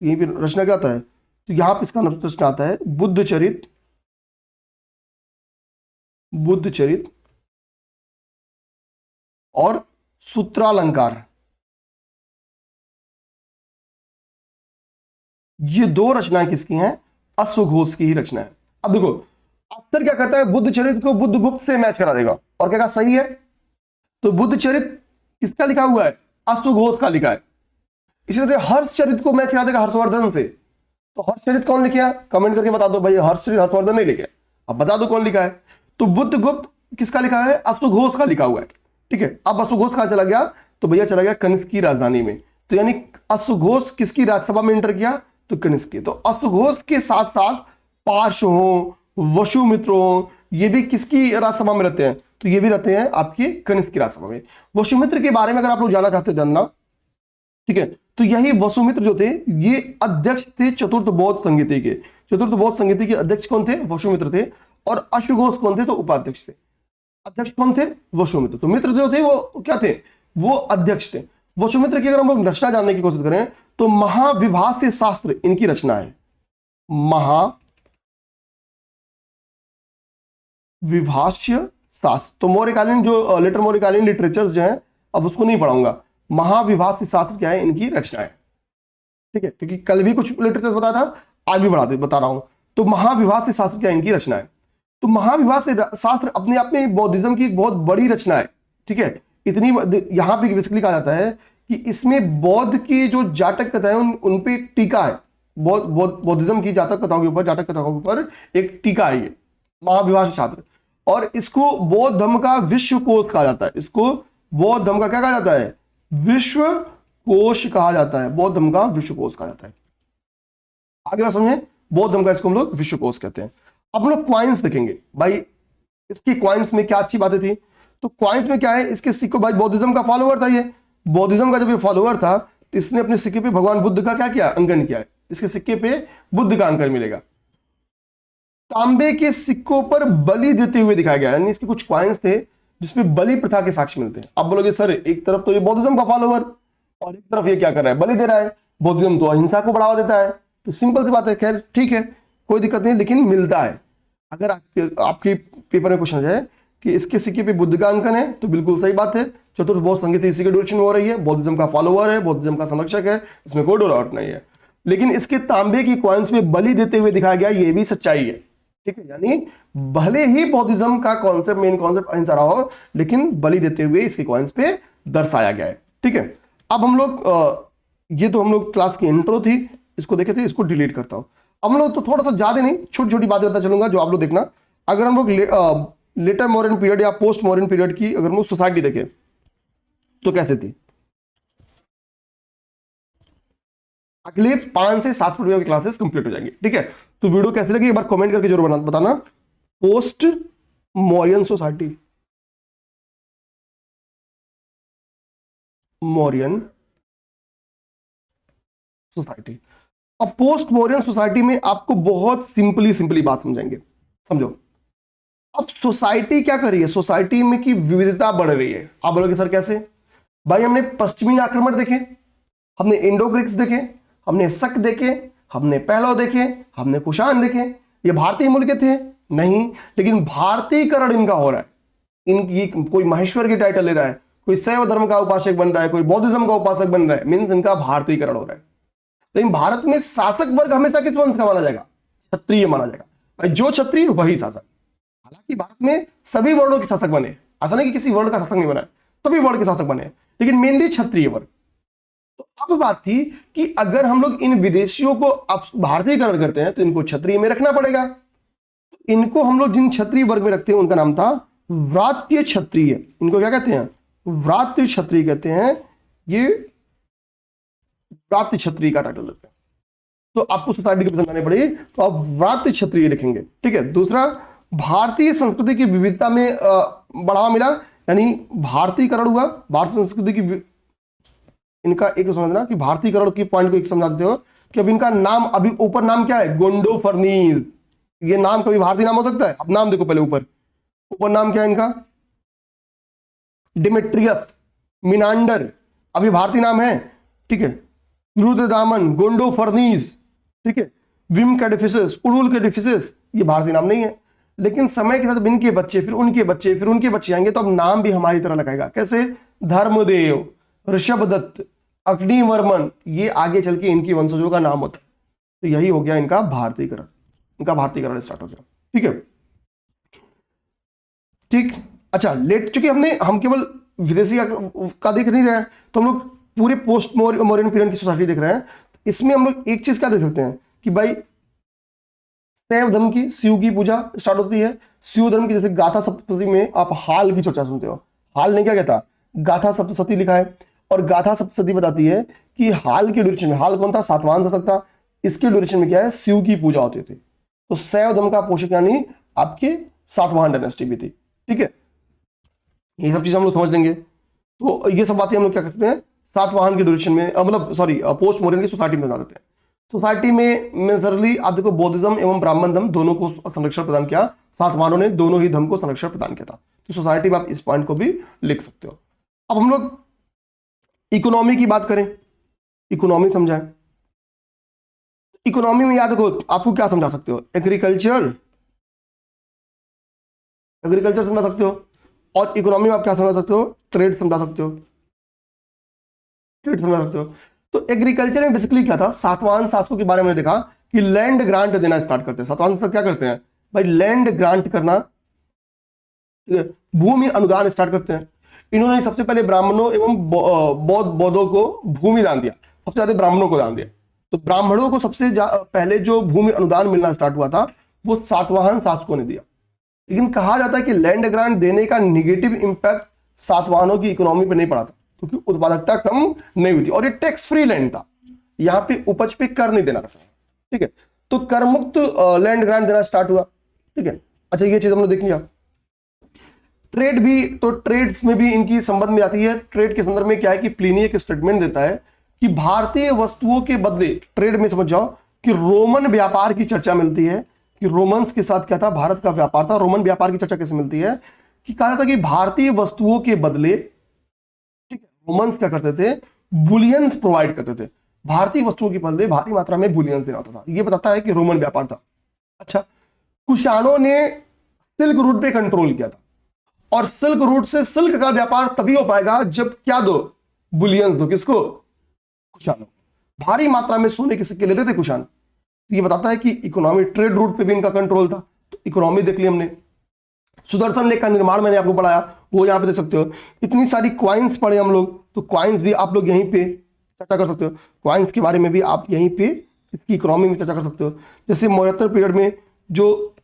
S1: यहीं पर रचना क्या आता है? तो यहां पर इसका रचना आता है बुद्ध चरित्र, बुद्ध चरित्र और सूत्रालंकार। ये 2 रचनाएं किसकी हैं? अश्वघोष की ही रचना है। अब देखो अक्सर क्या करता है, बुद्ध चरित्र को बुद्धगुप्त से मैच करा देगा और क्या सही है। तो बुद्ध चरित्र किसका लिखा हुआ है, अश्वघोष का लिखा है। इसी तरह हर्ष चरित्र को मैच करा देगा हर्षवर्धन से। तो हर्ष चरित्र कौन लिखे है, कमेंट करके बता दो भाई, हर्ष चरित्र हर्षवर्धन नहीं लिखे, अब बता दो कौन लिखा है। तो बुद्धगुप्त किसका लिखा है, अश्वघोष का लिखा हुआ है। ठीक है, अब अश्वघोष कहां चला गया, तो भैया चला गया कनिष्क की राजधानी में। तो यानी अश्वघोष किसकी राज्यसभा में एंटर किया, तो कनिष्क की। तो अश्वघोष के साथ साथ पार्श्व हो, वसुमित्र हो, ये भी किसकी राज्यसभा में रहते हैं, तो ये भी रहते हैं आपके कनिष्क की राज्यसभा में। वसुमित्र के बारे में अगर आप लोग जानना चाहते हैं जानना, ठीक है, तो यही वसुमित्र जो थे ये अध्यक्ष थे चतुर्थ बौद्ध संहिता के। चतुर्थ बौद्ध संहिता के अध्यक्ष कौन थे, वसुमित्र थे। और अश्वघोष कौन थे, तो उपाध्यक्ष थे। अध्यक्ष कौन थे, वसुमित्र। तो मित्र जो थे वो क्या थे, वो अध्यक्ष थे। वसुमित्र की अगर हम लोग रचना जानने की कोशिश करें तो महाविभाष्य शास्त्र इनकी रचना है। महाविभाष्य शास्त्र, तो मौर्यकालीन जो लेटर मौर्यकालीन लिटरेचर्स जो है, अब उसको नहीं पढ़ाऊंगा। महाविभाष्य शास्त्र क्या है, इनकी रचना है। ठीक है, क्योंकि कल भी कुछ लिटरेचर्स बताया था, आज भी बता रहा हूं। तो महाविभाष्य शास्त्र क्या है, इनकी रचना है। तो महाविभाष्य शास्त्र अपने आप में बौद्धिज्म की एक बहुत बड़ी रचना है। ठीक है, इतनी यहां पे बेसिकली कहा जाता है कि इसमें बौद्ध की जो जातक कथाएं उन पे टीका है। बौद्धिज्म की जातक कथाओं के ऊपर, जातक कथाओं के ऊपर एक टीका है ये महाविभाष्य शास्त्र। और इसको बौद्ध धर्म का विश्व कोश कहा जाता है। इसको बौद्ध धर्म का क्या कहा जाता है, विश्व कोश कहा जाता है। बौद्ध धर्म का विश्व कोश कहा जाता है। आगे बात समझे, बौद्ध धर्म का इसको हम लोग विश्व कोश कहते हैं। अब हम लोग क्वाइंस देखेंगे भाई, इसकी क्वाइंस में क्या अच्छी बातें थी। तो क्वाइंस में क्या है, इसके सिक्के, भाई बौद्धिज्म का फॉलोअर था ये। बौद्धिज्म का जब ये फॉलोअर था तो इसने अपने सिक्के पे भगवान बुद्ध का क्या किया, अंकन किया है। इसके सिक्के पे बुद्ध का अंकन मिलेगा। तांबे के सिक्कों पर बलि देते हुए दिखाया गया, यानी इसके कुछ क्वाइंस थे जिसमें बलि प्रथा के साक्ष्य मिलते हैं। अब बोलोगे सर एक तरफ तो ये बौद्धिज्म का फॉलोअर और एक तरफ ये क्या कर रहा है, बलि दे रहा है। बौद्धिज्म तो अहिंसा को बढ़ावा देता है। तो सिंपल सी बात है, खैर ठीक है कोई दिक्कत नहीं, लेकिन मिलता है। अगर आपके पेपर में क्वेश्चन आ जाए कि इसके सिक्के पे बुद्ध का अंकन है, तो बिल्कुल सही बात है। चतुर्थ बौद्ध संहिता इसी के डायरेक्शन में हो रही है। बौद्धिज्म का फॉलोअर है, बौद्धिज्म का संरक्षक है, इसमें कोई डाउट नहीं है। लेकिन इसके तांबे की कॉइन्स में बलि देते हुए दिखाया गया, ये भी सच्चाई है। ठीक है, यानी भले ही बौद्धिज्म का कॉन्सेप्ट, मेन कॉन्सेप्ट अहिंसा रहा हो, लेकिन बलि देते हुए इसके कॉइन्स पे दर्शाया गया है। ठीक है, अब हम लोग ये तो हम लोग क्लास की इंट्रो थी, इसको देखे थे, इसको डिलीट करता हूं। अब हम लोग तो थोड़ा सा ज्यादा नहीं, छोटी छोटी बातें बताता चलूंगा जो आप लोग देखना। अगर हम लोग लेटर मॉडर्न पीरियड या पोस्ट मॉडर्न पीरियड की अगर हम लोग सोसाइटी देखें तो कैसे थी, अगले 5 से 7 वीडियो की क्लासेस कंप्लीट हो जाएंगी। ठीक है, तो वीडियो कैसे लगी एक बार कमेंट करके जरूर बताना। Post Mauryan society, Mauryan society. अब पोस्ट मॉडर्न सोसाइटी में आपको बहुत सिंपली बात समझाएंगे, समझो। अब सोसाइटी क्या कर रही है, सोसाइटी में की विविधता बढ़ रही है। आप बोलोगे सर कैसे, भाई हमने पश्चिमी आक्रमण देखे, हमने इंडो ग्रीक्स देखे, हमने शक देखे, हमने पहलव देखे, हमने कुषाण देखे। ये भारतीय मूल के थे नहीं, लेकिन भारतीयकरण इनका हो रहा है। इनकी कोई महेश्वर की टाइटल ले रहा है, कोई शैव धर्म का उपासक बन रहा है, कोई बौद्धिज्म का उपासक बन रहा है, मीन्स इनका भारतीयकरण हो रहा है। लेकिन भारत में शासक वर्ग हमेशा किस वंश का माना जाएगा, क्षत्रिय माना जाएगा। भाई जो क्षत्रिय वही शासक। हालांकि भारत में सभी वर्णों के शासक बने, ऐसा नहीं कि किसी वर्ण का शासक नहीं बना, सभी वर्ण के शासक बने, लेकिन मेनली क्षत्रिय वर्ग। तो अब बात थी कि अगर हम लोग इन विदेशियों को भारतीयकरण करते हैं तो इनको क्षत्रिय में रखना पड़ेगा। तो इनको हम लोग जिन क्षत्रिय वर्ग में रखते हैं उनका नाम था व्रात्य क्षत्रिय। इनको क्या कहते हैं, व्रात्य क्षत्रिय कहते हैं। ये व्रात्य क्षत्रिय का टाइटल देते हैं। तो आपको सोसाइटी की पसंद आनी पड़ेगी तो आप व्रात्य क्षत्रिय लिखेंगे। ठीक है, दूसरा भारतीय संस्कृति की विविधता में बढ़ावा मिला, यानी भारतीयकरण हुआ। भारतीय संस्कृति की इनका एक समझना कि भारतीयकरण की पॉइंट को एक समझा देते हो कि अब इनका नाम, अभी ऊपर नाम क्या है, गोंडोफर्नीज। ये नाम कभी भारतीय नाम हो सकता है? अब नाम देखो पहले, ऊपर नाम क्या है इनका, डिमेट्रियस, मिनांडर, अभी भारतीय नाम है। ठीक है, रुद्रदामन, गोंडोफर्नीज, ठीक है, विम कैडिफिसेस, उड़ुल कैडिफिसेस, ये भारतीय नाम नहीं है। लेकिन समय के साथ इनके बच्चे, फिर उनके बच्चे, फिर उनके बच्चे आएंगे तो अब नाम भी हमारी तरह लगाएगा। कैसे, धर्मदेव, ऋषभदत्त, अग्निवर्मन, ये आगे चल के इनकी वंशजों का नाम होता है। तो यही हो गया इनका भारतीयकरण, स्टार्ट हो गया। ठीक है, ठीक। अच्छा, लेट चूंकि हम केवल विदेशी का देख नहीं रहे हैं, तो हम लोग पूरे पोस्ट मॉडर्न पीरियड की सोसाइटी देख रहे हैं। इसमें हम लोग एक चीज क्या देख सकते हैं कि भाई शैव धर्म की शिव की पूजा स्टार्ट होती है। शिव धर्म की जैसे गाथा सप्तशती में आप हाल की चर्चा सुनते हो। हाल ने क्या कहता, गाथा सप्तशती लिखा है, और गाथा सप्तशती बताती है कि हाल के ड्यूरेशन में, हाल कौन था, सातवाहन शासक था, इसके ड्यूरेशन में क्या है, शिव की पूजा होती थी। तो शैव धर्म का पोषक यानी आपके सातवाहन डायनेस्टी भी थी। ठीक है, ये सब चीज हम लोग समझ लेंगे। तो ये सब बातें हम लोग क्या करते हैं, सातवाहन के ड्यूरेशन में, मतलब सॉरी पोस्ट मॉडर्न की सोसाइटी में बता देते हैं। सोसाइटी में मेजरली आप देखो बौद्धिज्म एवं ब्राह्मण धर्म दोनों को संरक्षण प्रदान किया, सातवाहनों ने दोनों ही धर्म को संरक्षण प्रदान किया था। तो सोसाइटी में आप इस पॉइंट को भी लिख सकते हो। अब हम लोग इकोनॉमी की बात करें, इकोनॉमी समझाएं। इकोनॉमी में याद रखो, आपको क्या समझा सकते हो, एग्रीकल्चर, एग्रीकल्चर समझा सकते हो, और इकोनॉमी में आप क्या समझा सकते हो, ट्रेड समझा सकते हो, ट्रेड समझा सकते हो। तो एग्रीकल्चर में बेसिकली क्या था, सातवाहन शासकों के बारे में देखा कि लैंड ग्रांट देना स्टार्ट करते हैं। सातवाहन शासक क्या करते हैं भाई, लैंड ग्रांट करना, ठीक है, भूमि अनुदान स्टार्ट करते हैं। इन्होंने सबसे पहले ब्राह्मणों एवं बौद्धों को भूमि दान दिया, सबसे ज्यादा ब्राह्मणों को दान दिया। तो ब्राह्मणों को सबसे पहले जो भूमि अनुदान मिलना स्टार्ट हुआ था वो सातवाहन शासकों ने दिया। लेकिन कहा जाता है कि लैंड ग्रांट देने का निगेटिव इंपैक्ट सातवाहनों की इकोनॉमी पर नहीं पड़ा था, क्योंकि उत्पादकता कम नहीं हुई थी और ये टैक्स फ्री लैंड था, यहां पे उपज पे कर नहीं देना था। ठीक है, तो कर मुक्त लैंड ग्रांट देना स्टार्ट हुआ। ठीक है, अच्छा ये चीज हम लोग देख लिया। ट्रेड भी, तो ट्रेड्स में भी इनकी संबंध में आती है। ट्रेड के संदर्भ में क्या है कि प्लिनी एक स्टेटमेंट देता है कि भारतीय वस्तुओं के बदले, ट्रेड में समझ जाओ कि रोमन व्यापार की चर्चा मिलती है, कि रोमन्स के साथ क्या था, भारत का व्यापार था। रोमन व्यापार की चर्चा कैसे मिलती है कि कहा जाता है कि भारतीय वस्तुओं के बदले, ठीक है, रोमन्स क्या करते थे, बुलियंस प्रोवाइड करते थे। भारतीय वस्तुओं के बदले भारी मात्रा में बुलियंस देना होता था। यह बताता है कि रोमन व्यापार था। अच्छा, कुशानों ने सिल्क रूट पे कंट्रोल किया था, और सिल्क रूट से सिल्क का व्यापार तभी हो पाएगा जब क्या दो, बुलियंस दो। किसको, कुशानों। भारी मात्रा में सोने के सिक्के लेते थे कुशान। ये बताता है कि इकोनॉमी, ट्रेड रूट पे भी इनका कंट्रोल था। तो इकोनॉमी देख ली हमने। सुदर्शन लेख का निर्माण मैंने आपको पढ़ाया, वो यहां पे देख सकते हो। इतनी सारी क्वाइंस पढ़े हम लोग, तो क्वाइंस भी आप लोग यहीं पे चर्चा कर सकते हो। क्वाइंस के बारे में भी आप यहीं पे इसकी इकोनॉमी में चर्चा कर सकते हो। जैसे मौर्य पीरियड में जो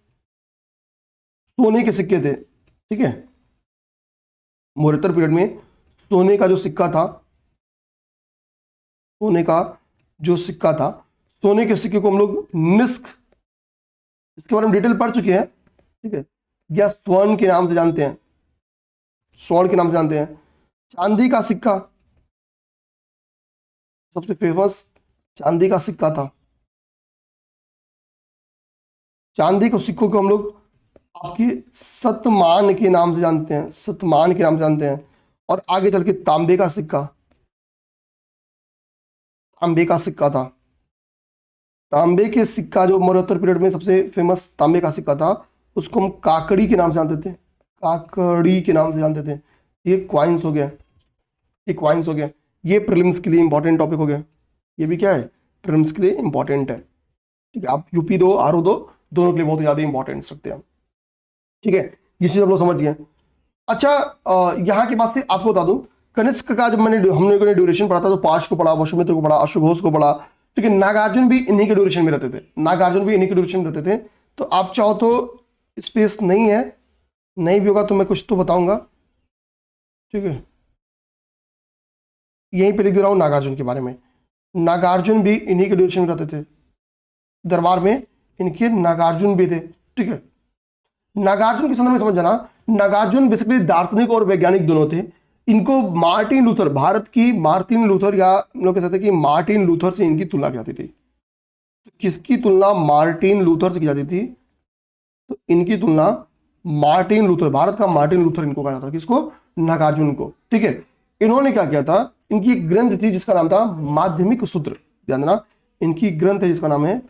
S1: सोने के सिक्के थे, ठीक है, मौर्य पीरियड में सोने का जो सिक्का था, सोने का जो सिक्का था, सोने के सिक्के को हम लोग निस्क, इसके बारे में डिटेल पढ़ चुके हैं। ठीक है, या स्वर्ण के नाम से जानते हैं, स्वर्ण के नाम से जानते हैं। चांदी का सिक्का, सबसे फेमस चांदी का सिक्का था। चांदी के सिक्कों को हम लोग आपके शतमान के नाम से जानते हैं, शतमान के नाम से जानते हैं। और आगे चल के तांबे का सिक्का, तांबे का सिक्का था। तांबे के सिक्का जो मौर्योत्तर पीरियड में सबसे फेमस तांबे का सिक्का था, उसको हम काकड़ी के नाम से जानते थे, काकड़ी के नाम से जानते थे। ये क्वाइंस हो गया, ये क्वाइंस हो गया। ये प्रीलिम्स के लिए इंपॉर्टेंट टॉपिक हो गया। ये भी क्या है, प्रीलिम्स के लिए इंपॉर्टेंट है। ठीक है, आप यूपी दो, आरओ दो, दोनों के लिए बहुत ज्यादा इंपॉर्टेंस रखते हैं। ठीक है, ये चीज हम लोग समझ गए। अच्छा, यहाँ की बात से आपको बता दूं, कनिष्क का जब हमने ड्यूरेशन पढ़ा था, तो पार्श को पढ़ा, वसुमित्र को पढ़ा, अश्वघोष को पढ़ा। ठीक है, नागार्जुन भी इन्हीं के ड्यूरेशन में रहते थे, नागार्जुन भी इन्हीं के ड्यूरेशन में रहते थे। तो आप चाहो तो, स्पेस नहीं है, नहीं भी होगा तो मैं कुछ तो बताऊंगा। ठीक है, यहीं पे लिख दे रहा हूं नागार्जुन के बारे में। नागार्जुन भी इन्हीं के ड्यूरेशन में रहते थे, दरबार में इनके नागार्जुन भी थे। ठीक है, नागार्जुन के संदर्भ में समझ जाना, नागार्जुन बेसिकली दार्शनिक और वैज्ञानिक दोनों थे। इनको मार्टिन लूथर, भारत की मार्टिन लूथर, या लोग कह सकते हैं कि मार्टिन लूथर से इनकी तुलना की जाती थी। तो किसकी तुलना मार्टिन लूथर से की जाती थी, तो इनकी तुलना मार्टिन लूथर, भारत का मार्टिन लूथर इनको कहा जाता था। किसको, नागार्जुन को। ठीक है, इन्होंने क्या किया था, इनकी एक ग्रंथ थी जिसका नाम था माध्यमिक सूत्र, ध्यान देना, इनकी ग्रंथ है जिसका नाम है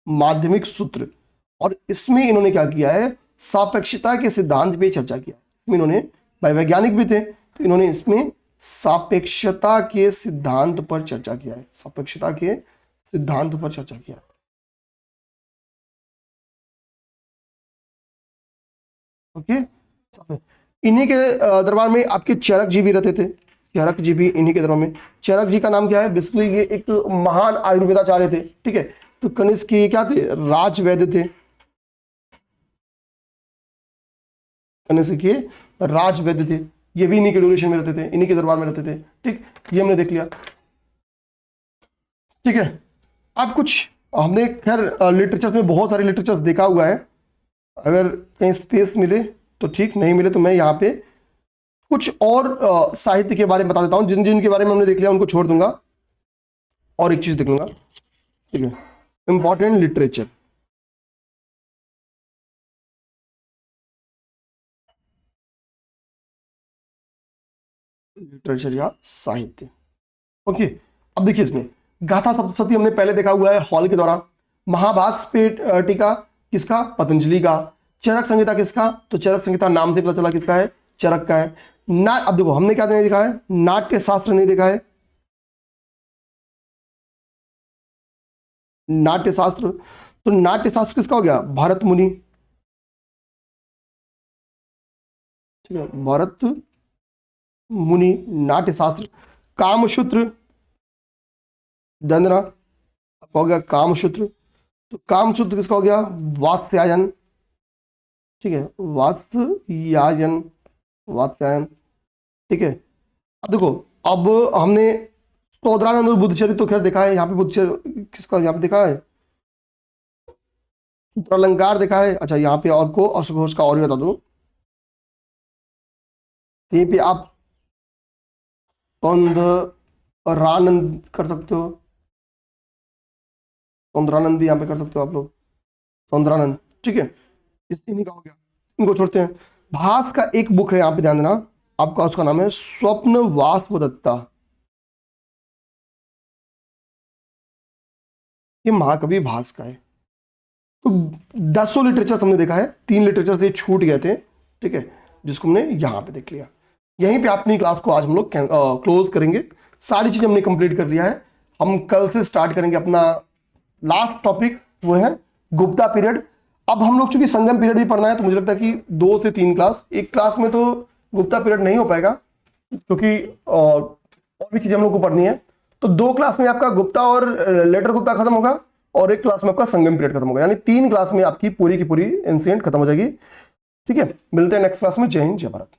S1: माध्यमिक सूत्र। और इसमें इन्होंने क्या किया है, सापेक्षता के सिद्धांत पे चर्चा किया। इसमें इन्होंने, भाई वैज्ञानिक भी थे, तो इन्होंने इसमें सापेक्षता के सिद्धांत पर चर्चा किया है, सापेक्षता के सिद्धांत पर चर्चा किया। ओके, इन्हीं के दरबार में आपके चरक जी भी रहते थे। चरक जी भी इन्हीं के दरबार में। चरक जी का नाम क्या है? बेसिकली ये एक महान आयुर्वेदाचार्य थे, ठीक है। तो कनिष्क के क्या थे? राजवैद्य थे। कनिष्क के राजवैद्य थे, ये भी इन्हीं के ड्यूरेशन में रहते थे, इन्हीं के दरबार में रहते थे, ठीक। ये हमने देख लिया, ठीक है। अब कुछ हमने खैर लिटरेचर्स में बहुत सारे लिटरेचर्स देखा हुआ है, अगर कहीं स्पेस मिले तो ठीक, नहीं मिले तो मैं यहाँ पे कुछ और साहित्य के बारे में बता देता हूँ। जिन जिन के बारे में हमने देख लिया उनको छोड़ दूंगा और एक चीज देख लूंगा, ठीक है। इंपॉर्टेंट लिटरेचर, लिटरेचर या साहित्य, ओके। अब देखिए इसमें गाथा सप्तशती हमने पहले देखा हुआ है हॉल के द्वारा। महाभाष्य पे टीका किसका? पतंजलि का। चरक संहिता किसका? तो चरक संहिता नाम से पता चला किसका है? चरक का है। ना अब देखो हमने क्या नहीं देखा है? नाट्य शास्त्र नहीं देखा है। नाट्य शास्त्र, तो नाट्य शास्त्र किसका हो गया? भरत मुनि, ठीक है, भरत मुनि नाट्य शास्त्र। कामसूत्र दंडना हो गया कामसूत्र, तो कामसूत्र किसका हो गया? वात्स्यायन, ठीक है, वात्स्यायन, वात्स्यायन, ठीक है। अब देखो, अब हमने सौदरानंद और बुद्धचरित तो खैर देखा है। यहाँ पे बुद्धचरित किसका यहाँ पे देखा है? सूत्रालंकार देखा है। अच्छा, यहाँ पे और को अश्वघोष का और भी बता दूं, यहीं पे आप सौंदरानंद कर सकते हो, सौंदरानंद भी यहाँ पे कर सकते हो आप लोग, सौंदरानंद, ठीक है। इस इन्हीं का हो गया, इनको छोड़ते हैं। भास का एक बुक है, यहाँ पे ध्यान देना आपका, उसका नाम है स्वप्न वासवदत्ता। ये महाकवि भास का है। तो 10 लिटरेचर हमने देखा है, 3 लिटरेचर से छूट गए थे, ठीक है, जिसको हमने यहाँ पे देख लिया। यहीं पे अपनी क्लास को आज हम लोग क्लोज करेंगे। सारी चीजें हमने कंप्लीट कर लिया है। हम कल से स्टार्ट करेंगे अपना लास्ट टॉपिक, वो है गुप्ता पीरियड। अब हम लोग चूंकि संगम पीरियड भी पढ़ना है, तो मुझे लगता है कि 2 से 3 क्लास, एक क्लास में तो गुप्ता पीरियड नहीं हो पाएगा, क्योंकि और भी चीजें हम लोग को पढ़नी है। तो 2 क्लास में आपका गुप्ता और लेटर गुप्ता खत्म होगा, और एक क्लास में आपका संगम पीरियड खत्म होगा, यानी 3 क्लास में आपकी पूरी की पूरी एंशिएंट खत्म हो जाएगी, ठीक है। मिलते हैं नेक्स्ट क्लास में। जय हिंद, जय भारत।